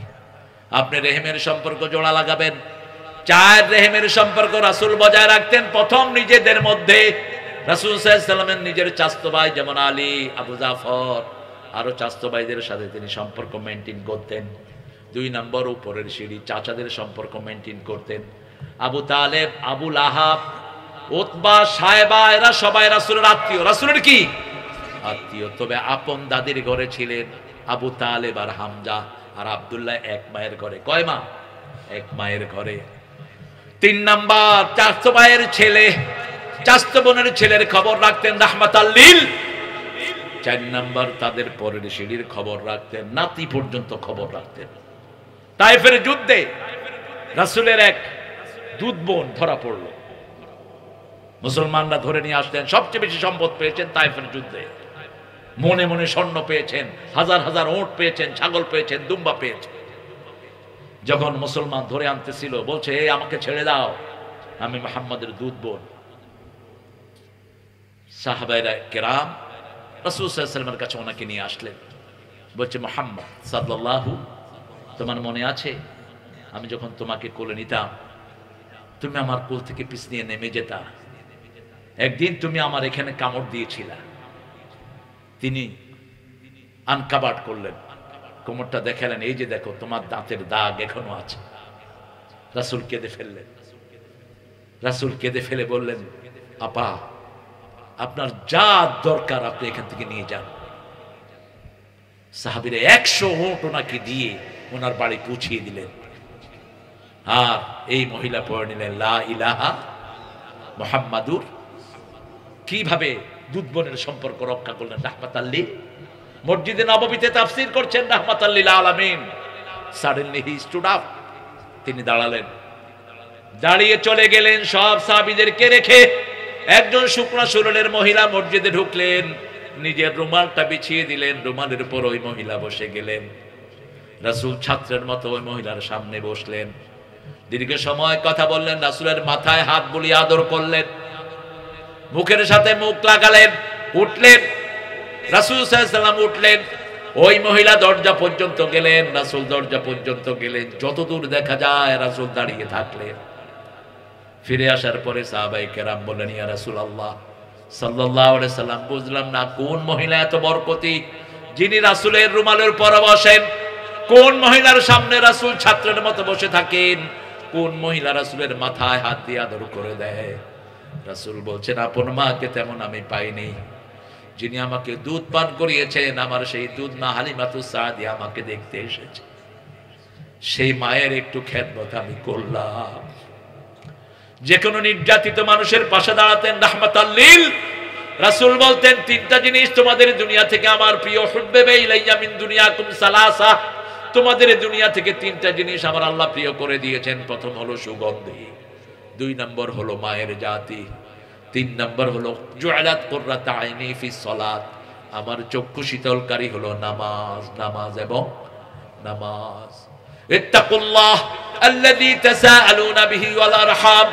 আপনি রেহেমের সম্পর্ক জোড়া লাগাবেন। 4 রেহেমের সম্পর্ক রাসূল বজায় রাখতেন। প্রথম, নিজেদের মধ্যে। রাসূল সাল্লাল্লাহু আলাইহি ওয়াসাল্লামের নিজের চাচতো ভাই যেমন আলী, আবু জাফর, আরো চাচতো ভাইদের সাথে তিনি সম্পর্ক মেইনটেইন করতেন। 2 নম্বর, উপরের সিঁড়ি চাচাদের সম্পর্ক মেইনটেইন করতেন। আবু তালেব, আবু লাহাব, উতবা, সায়বা, এরা সবাই রাসূলের আত্মীয়। রাসূলের কি আত্মীয়? তবে আপন দাদির ঘরে ছিলেন, আবু তালেব আর হামজা আর আব্দুল্লাহ এক মায়ের ঘরে। কয় মা? এক মায়ের ঘরে। 3 নাম্বার, চাচাতো ভাইয়ের ছেলে, চাচাতো বোনের ছেলের খবর রাখতেন রাহমাতাল লিল। 4 নাম্বার, তাদের পরের সিঁড়ির খবর রাখতেন, নাতি পর্যন্ত খবর রাখতেন। তায়েফের যুদ্ধে রাসূলের এক দুধ বোন ধরা পড়ল, মুসলমানরা ধরে নিয়ে আসলেন। সবচেয়ে বেশি সম্পদ পেয়েছেন তায়েফের যুদ্ধে, মনে মনে স্বর্ণ পেয়েছেন, হাজার হাজার ওঁট পেয়েছেন, ছাগল পেয়েছেন, দুম্বা পেয়েছেন। যখন মুসলমান ধরে আনতেছিল বলছে, এই আমাকে ছেড়ে দাও, আমি মুহাম্মাদের দুধ বোন। সাহাবায়ে কেরাম রাসূল সাল্লাল্লাহু আলাইহি ওয়াসাল্লামের কাছে ওনাকে নিয়ে আসলেন। বলছে, মুহাম্মদ সাল্লাল্লাহু, তোমার মনে আছে আমি যখন তোমাকে কোলে নিতাম তুমি আমার কোল থেকে পিছলিয়ে নেমে যেতা, একদিন তুমি আমার এখানে কামড় দিয়েছিলা। তিনি আনকাবাট করলেন, কোমরটা দেখালেন, এই যে দেখো তোমার দাঁতের দাগ এখনো আছে। রাসূল কেঁদে ফেললেন। রাসূল কেঁদে ফেলে বললেন, আপা আপনার যা দরকার আপনি এখান থেকে নিয়ে যান। সাহাবীরা 100 ওঁট ওনাকে দিয়ে ওনার বাড়ি পৌঁছিয়ে দিলেন। আর এই মহিলা পড়ে নিলেন লা ইলাহা মুহাম্মাদুর। কিভাবে দুধ বোনের সম্পর্ক রক্ষা করলেন রাহমাতাল লিল। মসজিদে নববীতে তাফসীর করছেন রাহমাতাল লিল আলামিন। সাডেনলি হি স্টুড আপ, তিনি দাঁড়ালেন, দাঁড়িয়ে চলে গেলেন সব সাহাবীদেরকে রেখে। একজন শুকনা শরীরের মহিলা মসজিদে ঢুকলেন, নিজের রুমালটা বিছিয়ে দিলেন, রুমালের উপর ওই মহিলা বসে গেলেন। রাসূল ছাত্রের মতো ওই মহিলার সামনে বসলেন, দীর্ঘ সময় কথা বললেন, রাসূলের মাথায় হাত বুলিয়ে আদর করলেন, মুখের সাথে মুখ লাগালেন, উঠলেন। রাসূল সাল্লাল্লাহু আলাইহি ওয়াসাল্লাম উঠলেন, ওই মহিলা দরজা পর্যন্ত গেলেন, রাসূল দরজা পর্যন্ত গেলেন, যতদূর দেখা যায় রাসূল দাঁড়িয়ে থাকলেন। ফিরে আসার পরে সাহাবায়ে কেরাম বললেন, ইয়া রাসূলুল্লাহ সাল্লাল্লাহু আলাইহি সাল্লাম, বুঝলাম না কোন মহিলা এত বরকতি যিনি রাসূলের রুমালের উপর বসেন, কোন মহিলার সামনে রাসূল ছাত্রের মতো বসে থাকেন, কোন মহিলা রাসূলের মাথায় হাত দিয়ে আদর করে দেয়। রাসূল বলছেন, আপন মাকে তেমন আমি পাইনি, যিনি আমাকে দুধ পান করিয়েছেন আমার সেই দুধ মা হালিমাতুস সাদিয়া আমাকে দেখতে এসেছে, সেই মায়ের একটু খেদমত আমি করলাম। যে কোনো নির্যাতিত মানুষের পাশে দাঁড়াতেন রাহমাতাল লিল। রাসূল বলতেন, 3টা জিনিস তোমাদের দুনিয়া থেকে আমার প্রিয়, হুব্বিবা ইলাইয়া মিন দুনিয়াকুম সালাসা, তোমাদের দুনিয়া থেকে 3টা জিনিস আমার আল্লাহ প্রিয় করে দিয়েছেন। প্রথম হলো সুগন্ধি, 2 নম্বর হলো মায়ের জাতি, 3 নম্বর হলো জুআলাত কুররাতু আইনি ফিস সালাত, আমার চক্ষু শীতলকারী হলো নামাজ, নামাজ এবং নামাজ। ইত্তাকুল্লাহ আল্লাযী তাসাআলুনা বিহি ওয়াল আরহাম।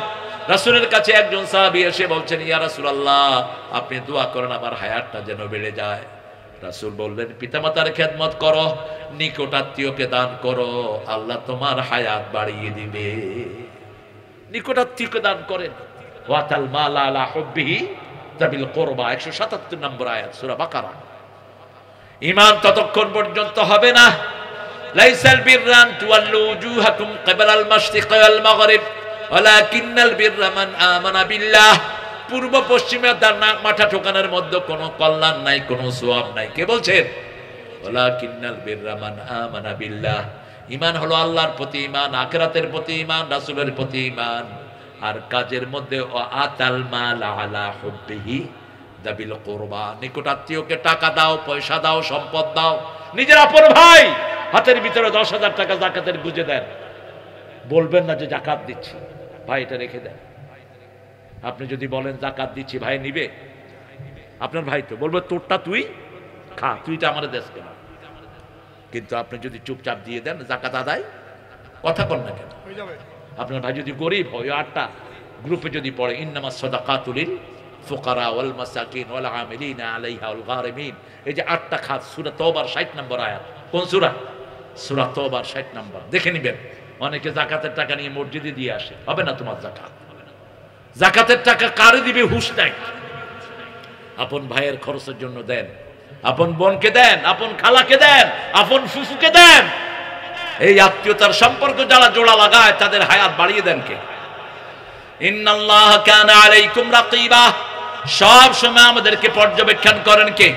রাসূলের কাছে একজন সাহাবী এসে বলছেন, ইয়া রাসূলুল্লাহ আপনি দোয়া করেন আমার হায়াতটা যেন বেড়ে যায়। রাসূল বললেন, পিতামাতার খেদমত করো, নিকট আত্মীয়কে দান করো, আল্লাহ তোমার হায়াত বাড়িয়ে দিবে। নিকট আত্মীয়কে দান করেন। ওয়াতাল মাল আলা হুব্বিহি যাবিল কুরবা, 177 নম্বর আয়াত সূরা বাকারা। ঈমান ততক্ষণ পর্যন্ত হবে না, লাইসাল বিররান তুওয়াল্লু উজুহাকুম কিবালাল মাশরিক ওয়াল মাগরিব ওয়ালাকিন্নাল বিররা মান আমানা বিল্লাহ। পূর্ব পশ্চিমে তার নাক মাথা ঠোকানোর মধ্যে কোনো কল্যাণ নাই, কোনো সওয়াব নাই। কে বলছেন? ওয়ালাকিন্নাল বিররা মান আমানা বিল্লাহ। ঈমান হলো আল্লাহর প্রতি ঈমান, আখিরাতের প্রতি ঈমান, রাসূলের প্রতি ঈমান। আর কাজের মধ্যে আতাল মাল আলা হুব্বিহি যাবিল কুরবা, নিকট আত্মীয়কে টাকা দাও, পয়সা দাও, সম্পদ দাও। নিজের আপন ভাই হাতের ভিতরে 10,000 টাকা যাকাতের গুজে দেন, বলবেন না যে যাকাত দিচ্ছি, ভাই এটা রেখে দেন। আপনি যদি বলেন যাকাত দিচ্ছি, ভাই নিবে? আপনার ভাই তো বলবে তোরটা তুই খা, তুইটা আমার দেশ কেন। কিন্তু আপনি যদি চুপচাপ দিয়ে দেন যাকাত আদায়, কথা বল না কেন? আপনার ভাই যদি গরিব হয়, 8টা গ্রুপে যদি পড়ে, ইন্নামাস সাদাকাতু লিল ফুকারা ওয়াল মাসাকিন ওয়াল আমিলিনা আলাইহা ওয়াল গারিমিন, এই যে 8টা খাত, সূরা তওবার 60 নম্বর আয়াত। কোন সূরা? সূরা তওবার 60 নম্বর। দেখে নেবেন। অনেকে যাকাতের টাকা নিয়ে মসজিদে দিয়ে আসে, হবে না তোমার যাকাত। যাকাতের টাকা কারে দিবে হুঁশ নাই। আপন ভাইয়ের খরচের জন্য দেন, আপন বোনকে দেন, আপন খালাকে দেন, আপন ফুফুকে দেন। এই আত্মীয়তার সম্পর্ক যারা জোড়া লাগায় তাদের হায়াত বাড়িয়ে দেন কে? ইন্নাল্লাহ কানা আলাইকুম রাকিবা, সব সময় আমাদেরকে পর্যবেক্ষণ করেন কে?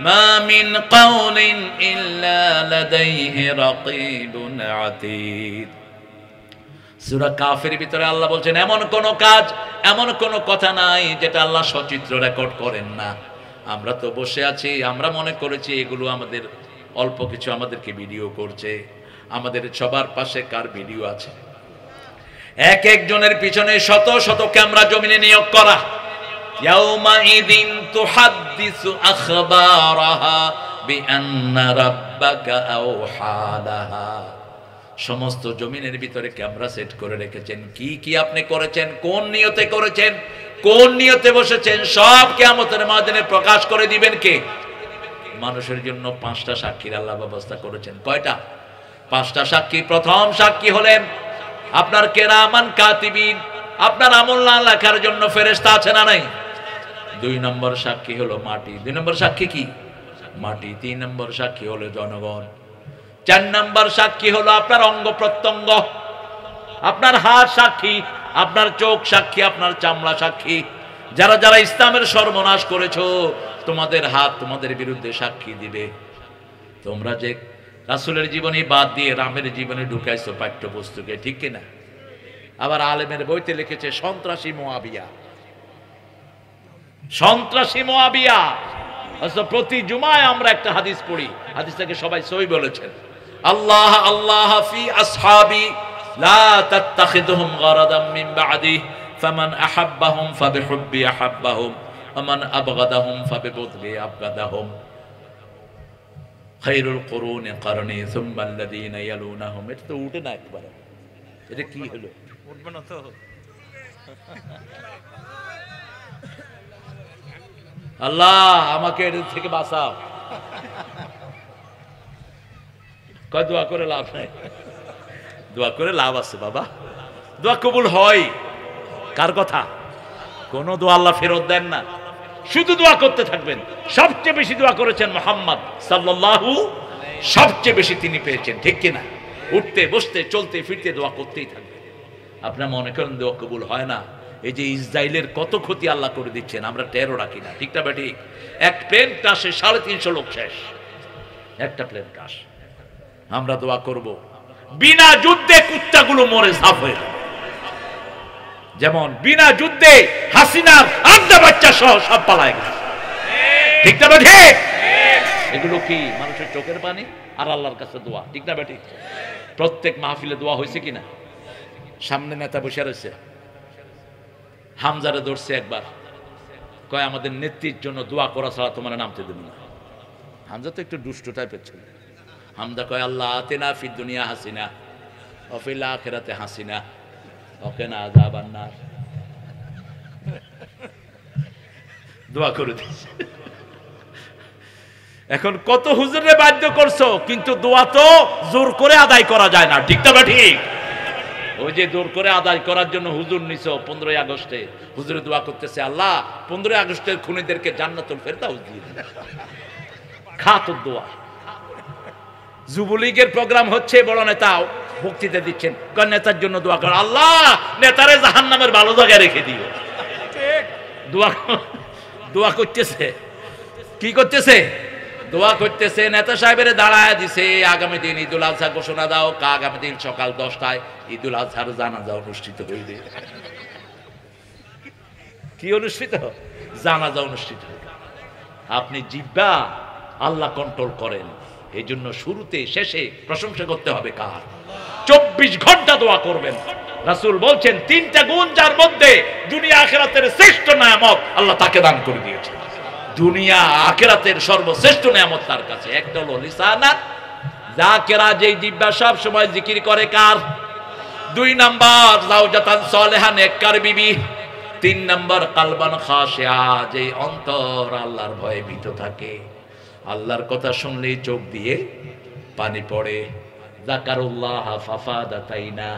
মা মিন কাউলিন ইল্লা লাদাইহি রাকীবুন আতীদ। সূরা কাফের ভিতরে আল্লাহ বলছেন এমন কোন কাজ, এমন কোন কথা নাই যেটা আল্লাহ সচিত্র রেকর্ড করেন না। আমরা তো বসে আছি, আমরা মনে করেছি এগুলো আমাদের অল্প কিছু আমাদেরকে ভিডিও করছে। আমাদের সবার পাশে কার ভিডিও আছে? এক একজনের পিছনে শত শত ক্যামেরা জমিনে নিয়োগ করা। ইয়াউমাইদিন তুহাদ্দিসু আখবারাহা বিআন্না রাব্বাকা আওহালাহা। সমস্ত জমিনের ভিতরে ক্যামেরা সেট করে রেখেছেন। কি কি আপনি করেছেন, কোন নিয়তে করেছেন, কোন নিয়তে বসেছেন, সব কিয়ামতের ময়দানে প্রকাশ করে দিবেন কে? মানুষের জন্য 5টা সাক্ষীর আল্লাহ ব্যবস্থা করেছেন। কয়টা? 5টা সাক্ষী। প্রথম সাক্ষী হলেন আপনার কিরামান কাতিবিন, আপনার আমলনামা লেখার জন্য ফেরেশতা আছে না নাই? 2 নম্বর সাক্ষী হলো মাটি। 2 নম্বর সাক্ষী কি? মাটি। 3 নম্বর সাক্ষী হলো জনগণ। 4 নম্বর সাক্ষী হলো আপনার অঙ্গ প্রত্যঙ্গ। আপনার হাত সাক্ষী, আপনার চোখ সাক্ষী, আপনার চামড়া সাক্ষী। যারা যারা ইসলামের সর্বনাশ করেছো, তোমাদের হাত তোমাদের বিরুদ্ধে সাক্ষী দিবে। তোমরা যে রাসূলের জীবনী বাদ দিয়ে রামের জীবনে ঢুকাইছো পাঠ্যপুস্তকে, ঠিক কিনা? আবার আলেমের বইতে লিখেছে সন্ত্রাসী মুআবিয়া, সন্ত্রাসী মুআবিয়া। আচ্ছা, প্রতি জুমায় আমরা একটা হাদিস পড়ি, হাদিসটাকে সবাই সহিহ বলেছেন। আল্লাহ আল্লাহ ফি আসহাবি লা তাত্তাখিযুহুম গারাদাম মিন বা'দি ফামান আহাব্বাহুম ফাবিহুব্বি আহাব্বাহুম ওয়া মান আবগাদাহুম ফাবিবুগদি আবগাদাহুম খায়রুল কুরুনি কারনি সুম্মা আল্লাযীনা ইয়ালুনাহুম। এটা তো উঠে না একবারে, এটা কি হলো? উঠবে না তো। আল্লাহ আমাকে এর থেকে বাঁচাও। কয় দোয়া করে লাভ নাই? দোয়া করে লাভ আছে বাবা, দোয়া কবুল হয়। কার কথা? কোন দোয়া আল্লাহ ফেরত দেন না, শুধু দোয়া করতে থাকবেন। সবচেয়ে বেশি দোয়া করেছেন মুহাম্মদ সাল্লাল্লাহু, সবচেয়ে বেশি তিনি পেয়েছেন, ঠিক কিনা? উঠতে বসতে চলতে ফিরতে দোয়া করতেই থাকবেন। আপনারা মনে করেন দোয়া কবুল হয় না? এই যে ইসরায়েলের কত ক্ষতি আল্লাহ করে দিচ্ছেন, আমরা টেরও রাখি না, ঠিক না বেঠিক? এক প্লেন ক্রাশে 350 লোক শেষ, একটা প্লেন ক্রাশ। আমরা দোয়া করব বিনা যুদ্ধে কুত্তাগুলো মরে সাফ হয়ে যাবে, যেমন বিনা যুদ্ধে হাসিনার আড্ডা বাচ্চা সহ সব পালায় গেছে, ঠিক না বেঠিক? এগুলো কি মানুষের চোখের পানি আর আল্লাহর কাছে দোয়া, ঠিক না বেঠিক? প্রত্যেক মাহফিলে দোয়া হয়েছে কিনা? সামনে নেতা বসে রয়েছে, হামজারে ধরছে একবার, কয় আমাদের নেত্রীর জন্য দোয়া করা ছাড়া তোমার নামতে দেব না। হামজা তো একটু দুষ্ট টাইপের ছিল। হামজা কয় আল্লাহ আতিনা ফিদ দুনিয়া হাসিনা ওয়া ফিল আখিরাতি হাসিনা ওয়া কিনা আযাবান নার। দোয়া করে দিয়েছে। এখন কত হুজুরে বাধ্য করছো, কিন্তু দোয়া তো জোর করে আদায় করা যায় না, ঠিক না ঠিক? ওই যে জোর করে আদায় করার জন্য হুজুর নিছো 15ই আগস্টে, হুজুরে দোয়া করতেছে আল্লাহ 15ই আগস্টের খুনিদেরকে জান্নাতুল ফেরদাউস দিয়ে দিন। খা তোর দোয়া। যুবলীগের প্রোগ্রাম হচ্ছে, বড় নেতাও বক্তৃতা দিচ্ছেন, কোন নেতার জন্য দোয়া কর, আল্লাহ নেতারে জাহান্নামের ভালো জায়গায় রেখে দিও। দোয়া দোয়া করতেছে, কি করতেছে? দোয়া করতেছে। নেতা সাহেবের দাঁড়ায় দিছে, আগামী দিন ঈদুল আজহা ঘোষণা দাও, আগামী দিন সকাল 10টায় ঈদুল আজহার জানাজা অনুষ্ঠিত হইবে। কি অনুষ্ঠিত? জানাজা অনুষ্ঠিত। আপনি জিহ্বা আল্লাহ কন্ট্রোল করেন, এই জন্য শুরুতে শেষে প্রশংসা করতে হবে কার? 24 ঘন্টা দোয়া করবেন। রাসূল বলছেন 3টা গুণ যার মধ্যে দুনিয়া আখিরাতের শ্রেষ্ঠ নিয়ামত আল্লাহ তাকে দান করে দিয়েছে। দুনিয়া আখিরাতের সর্বশ্রেষ্ঠ নিয়ামত তার কাছে। একটা হলো লিসানাত যাকিরা, যেই জিহ্বা সব সময় জিকির করে কার? 2 নাম্বার যাওজাতান সালেহা, নেককার বিবি। 3 নাম্বার কালবান খাশিয়া, যেই অন্তর আল্লাহর ভয়ে ভীত থাকে, আল্লাহর কথা শুনলেই চোখ দিয়ে পানি পড়ে। যাকারুল্লাহ ফাফাদাতাইনা,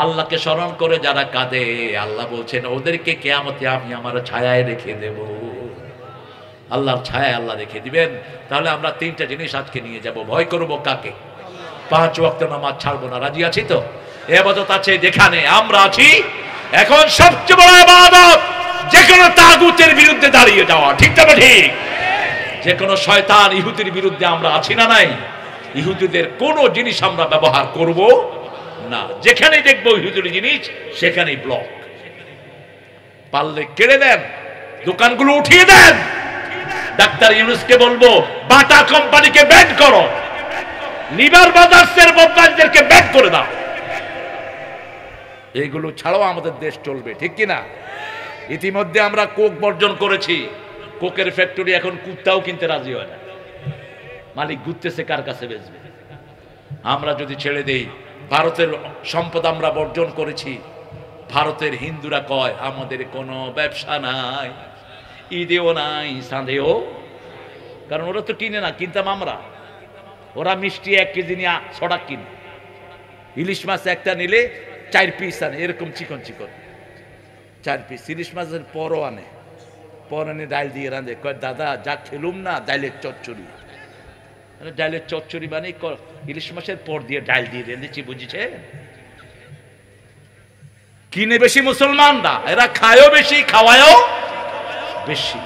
আল্লাহকে স্মরণ করে যারা কাঁদে, আল্লাহ বলছেন ওদেরকে কিয়ামতে আমি আমার ছায়ায় রেখে দেব। আল্লাহর ছায়ায় আল্লাহ রেখে দিবেন। তাহলে আমরা 3টা জিনিস আজকে নিয়ে যাব। ভয় করব কাকে? 5 ওয়াক্ত নামাজ ছাড়বো না। রাজি আছি তো? ইবাদত আছে যেখানে আমরা আছি। এখন সবচেয়ে বড় ইবাদত যে কোনো তাগুতের বিরুদ্ধে দাঁড়িয়ে যাওয়া, ঠিক না ঠিক? যে কোনো শয়তান ইহুদির বিরুদ্ধে আমরা আছি না নাই? ইহুদিদের কোনো জিনিস আমরা ব্যবহার করব না। যেখানে দেখবো ইহুদির জিনিস সেখানেই ব্লক। পারলে কেড়ে দেন, দোকানগুলো উঠিয়ে দেন। ডাক্তার ইউনূসকে বলবো বাটা কোম্পানিকে ব্যান করো, লিভার বাজার্সের বদমাশদেরকে ব্যান করে দাও। এইগুলো ছাড়াও আমাদের দেশ চলবে, ঠিক কিনা? ইতিমধ্যে আমরা কোক বর্জন করেছি। কোকের ফ্যাক্টরি এখন কুত্তাও কিনতে রাজি হয় না। মালিক ঘুরতেছে কার কাছে বেচবে। আমরা যদি ছেড়ে দেই, ভারতের সম্পদ আমরা বর্জন করেছি। ভারতের হিন্দুরা কয় আমাদের কোনো ব্যবসা নাই, ঈদেও নাই, চাঁদেও, কারণ ওরা তো কিনে না, কিনতাম আমরা। ওরা মিষ্টি 1 কেজি নিয়ে 6 টাকা কিনে, ইলিশ মাছ একটা নিলে 4 পিস আনে, এরকম চিকন চিকন 4 পিস ইলিশ মাছের পরও আনে। পর এনে ডাল দিয়ে রাঁধে, কয় দাদা যা খেলুম না, ডাইলের চচ্চড়ি। ডাইলের চচ্চড়ি মানে ইলিশ মাছের পর দিয়ে ডাল দিয়ে রেঁধেছি, বুঝেছে? কিনে বেশি মুসলমানরা, এরা খায়ও বেশি, খাওয়ায়ও বেশি।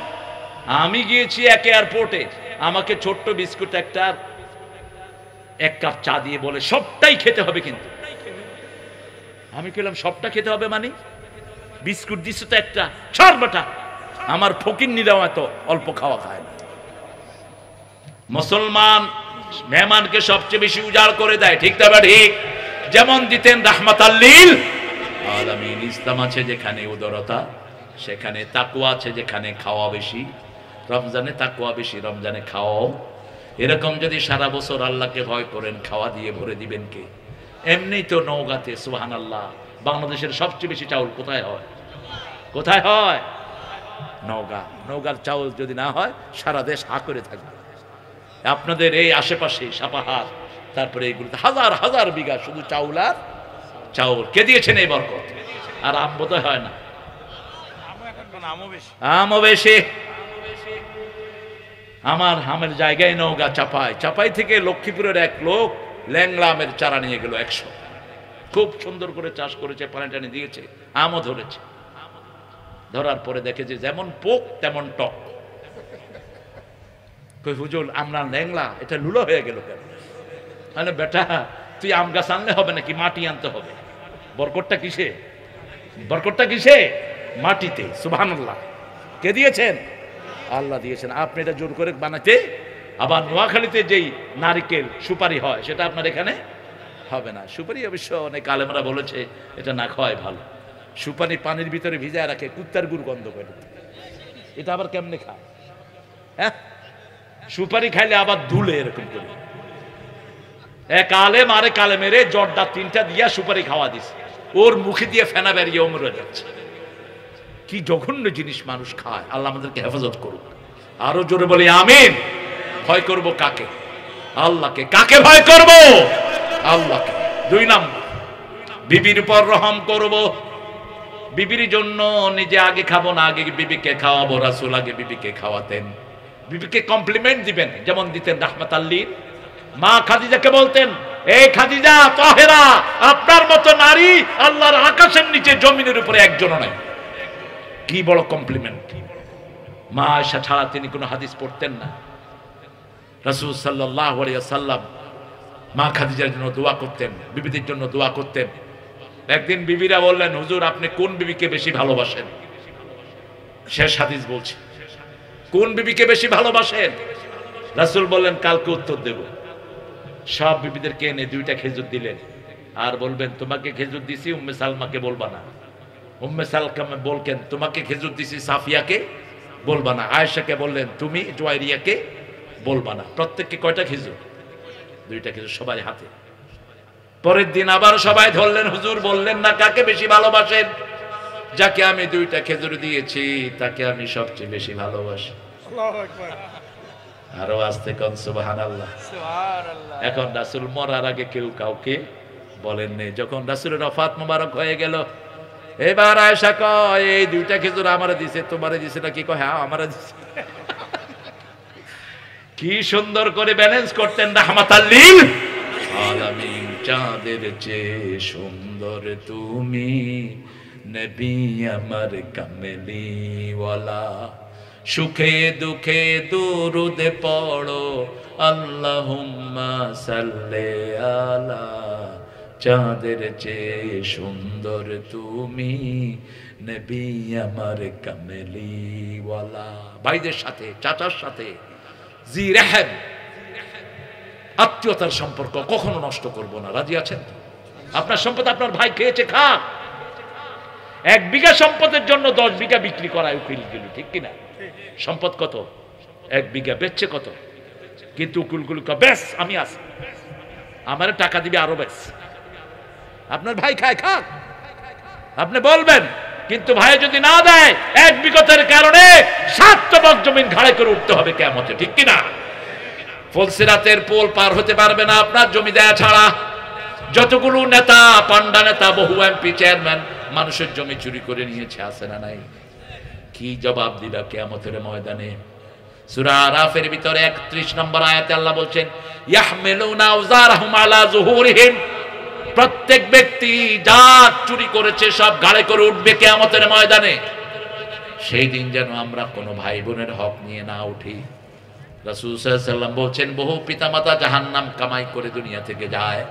আমি গিয়েছি এক এয়ারপোর্টে, আমাকে ছোট্ট বিস্কুট একটা 1 কাপ চা দিয়ে বলে সবটাই খেতে হবে। কিন্তু আমি বললাম সবটা খেতে হবে মানে? বিস্কুট দিচ্ছে তো একটা, ছাড় বেটা। আমার ফকিন্নিরাও এত অল্প খাওয়া খায় না। মুসলমান মেহমানকে সবচেয়ে বেশি উজাড় করে দেয়, ঠিক না? ঠিক যেমন দিতেন রাহমাতাল লিল আলামিন। ইসলাম আছে যেখানে উদারতা, সেখানে তাকওয়া আছে, যেখানে খাওয়া বেশি। রমজানে তাকওয়া বেশি, রমজানে খাওয়াও। এরকম যদি সারা বছর আল্লাহকে ভয় করেন, খাওয়া দিয়ে ভরে দিবেন কে? এমনি তো নওগাঁতে সুবহানাল্লাহ বাংলাদেশের সবচেয়ে বেশি চাউল কোথায় হয়? কোথায় হয়? নওগাঁ। নওগাঁর চাউল যদি না হয় সারা দেশ হা করে থাকবে। আপনাদের এই আশেপাশে সাপাহার, তারপরে এইগুলোতে হাজার হাজার বিঘা শুধু চাউল আর চাউল। কে দিয়েছেন এই বরকত? আর আম বোধহয় হয় না, আমও বেশি। আমার আমের জায়গায় নওগাঁ চাপাই। চাপাই থেকে লক্ষ্মীপুরের এক লোক ল্যাংড়া আমের চারা নিয়ে গেল 100। খুব সুন্দর করে চাষ করেছে, পানি টানি দিয়েছে, আমও ধরেছে। ধরার পরে দেখে যে যেমন পোক তেমন টক। কই হুজুর আমরা ল্যাংড়া, এটা লুলো হয়ে গেল কেন? মানে বেটা তুই আম গাছ আনলে হবে নাকি, মাটি আনতে হবে। বরকতটা কিসে? বরকতটা কিসে? মাটিতে। সুবহানাল্লাহ। কে দিয়েছেন? আল্লাহ দিয়েছেন। আপনি এটা জোর করে বানাতে। আবার নোয়াখালীতে যেই নারিকেল সুপারি হয় সেটা আপনার এখানে হবে না। সুপারি অবশ্য অনেক আলেমরা বলেছে এটা না খাওয়াই ভালো। সুপারি পানির ভিতরে ভিজায় রাখে, কুত্তার গুড় গন্ধ করে। এটা আবার কেমনে খায়? হ্যাঁ, সুপারি খাইলে আবার ধুলে এরকম করে। এক আলেম আরেক আলেমেরে জর্দা 3টা দিয়া সুপারি খাওয়া দিছে, ওর মুখে দিয়ে ফেনা বেরিয়ে ও মরে যাচ্ছে। কি জঘন্য জিনিস মানুষ খায়। আল্লাহ আমাদেরকে হেফাজত করুক। আরো জোরে বলি আমিন। ভয় করব কাকে? আল্লাহকে। কাকে ভয় করব? আল্লাহকে। 2 নাম্বার, বিবির উপর রহম করব। বিবির জন্য নিজে আগে খাবো না, আগে বিবিকে খাওয়াবো। রাসূল আগে বিবিকে খাওয়াতেন, বিবিকে কমপ্লিমেন্ট দিবেন, যেমন দিতেন রাহমাতাল লিল। মা খাদিজাকে বলতেন, এই খাদিজা তাহেরা, আপনার মতো নারী আল্লাহর আকাশের নিচে জমিনের উপরে একজনও নাই। কি বড় কমপ্লিমেন্ট। মা আয়েশা ছাড়া তিনি কোনো হাদিস পড়তেন না। রাসূল সাল্লাল্লাহু আলাইহি ওয়াসাল্লাম মা খাদিজার জন্য দোয়া করতেন, বিবিদের জন্য দোয়া করতেন। একদিন বিবিরা বললেন, হুজুর আপনি কোন বিবিকে বেশি ভালোবাসেন? শেষ হাদিস বলছি, কোন বিবিকে বেশি ভালোবাসেন? রাসূল বললেন কালকে উত্তর দেব। সব বিবিদেরকে এনে 2টা খেজুর দিলেন, আর বলবেন তোমাকে খেজুর দিছি, উম্মে সালমাকে বলবা না। উম্মে সালমা বলকেন তোমাকে খেজুর দিছি, সাফিয়াকে বলবা না। আয়েশাকে বললেন তুমি জুয়াইরিয়াকে বলবা না। প্রত্যেককে কয়টা খেজুর? 2টা খেজুর সবাই হাতে। পরের দিন আবার সবাই ধরলেন, হুজুর বললেন না কাকে বেশি ভালোবাসেন? যাকে আমি 2টা খেজুর দিয়েছি তাকে আমি সবচেয়ে বেশি ভালোবাসি। আল্লাহু আকবার। আরো আস্তে কোন সুবহানাল্লাহ। সুবহানাল্লাহ। এখন রাসূল মরার আগে কেউ কাউকে বলেননি। যখন রাসূলের ওফাত মোবারক হয়ে গেল, এবার আয়েশা কয় এই 2টা খেজুর আমারে দিছে, তোমারে দিছে নাকি? কয় হ্যাঁ আমারে দিছে। কি সুন্দর করে ব্যালেন্স করতেন রাহমাতাল লিল আলামিন। চাঁদের চেয়ে সুন্দর তুমি, নবী আমার কামলিওয়ালা। সুখে দুঃখে দুরুদ পড়ো আল্লাহুম্মা সাল্লি আলা, চাঁদের চেয়ে সুন্দর তুমি নবী আমার কামলিওয়ালা। ভাইদের সাথে, চাচার সাথে জি রেহেম আত্মীয়তার সম্পর্ক কখনো নষ্ট করব না। রাজি আছেন? আপনার সম্পদ আপনার ভাই খেয়েছে, খাক। 1 বিঘা সম্পদের জন্য 10 বিঘা বিক্রি করায় উকিল গেল, ঠিক কিনা? সম্পদ কত? 1 বিঘা, বেচছে কত? কিন্তু উকিলগুলো বেশ আমি আছি, আমার টাকা দিবে আরো বেশ। আপনার ভাই খায়, খাক, আপনি বলবেন, কিন্তু ভাই যদি না দেয় 1 বিঘতের কারণে 7 তবক জমিন ঘাড়ে করে উঠতে হবে কিয়ামতে, ঠিক কিনা? ফুলসিরাতের পোল পার হতে পারবে না আপনার জমি দেয়া ছাড়া। যতগুলো নেতা, পান্ডা নেতা, বহু এমপি, চেয়ারম্যান মানুষের জমি চুরি করে নিয়েছে, আছে না নাই? কি জবাব দিবা কিয়ামতের ময়দানে? সূরা আরাফের ভিতরে 31 নম্বর আয়াতে আল্লাহ বলছেন, ইয়াহমিলুনা আওজারহুম আলা যুহুরিহিম, প্রত্যেক ব্যক্তি যা চুরি করেছে সব ঘাড়ে করে উঠবে কিয়ামতের ময়দানে। সেই দিন যেন আমরা কোনো ভাই বোনের হক নিয়ে না উঠি। রাসূল সাল্লাল্লাহু আলাইহি ওয়াসাল্লাম বলছেন, বহু পিতামাতা জাহান্নাম কামাই করে দুনিয়া থেকে যায়।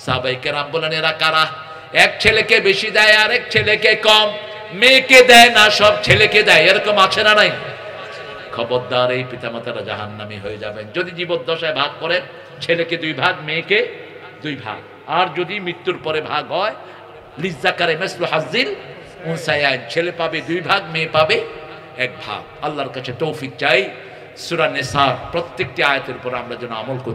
সাহাবায়ে কেরাম বলেন, এরা কারা? এক ছেলেকে বেশি দেয় আর এক ছেলেকে কম, মেয়েকে দেয় না, সব ছেলেকে দেয়, এরকম আছে না নাই? খবরদার, এই পিতামাতারা জাহান্নামী হয়ে যাবেন। যদি জীবদ্দশায় ভাগ করেন, ছেলেকে 2 ভাগ, মেয়েকে 2 ভাগ। আর যদি মৃত্যুর পরে ভাগ হয়, লিজ্জাকারে মিসলু হাজ্জিল উনসায়াইন, ছেলে পাবে 2 ভাগ, মেয়ে পাবে 1 ভাগ। আল্লাহর কাছে তৌফিক চাই, সূরা নিসার প্রত্যেকটি আয়াতের উপর আমরা যেন আমল করতে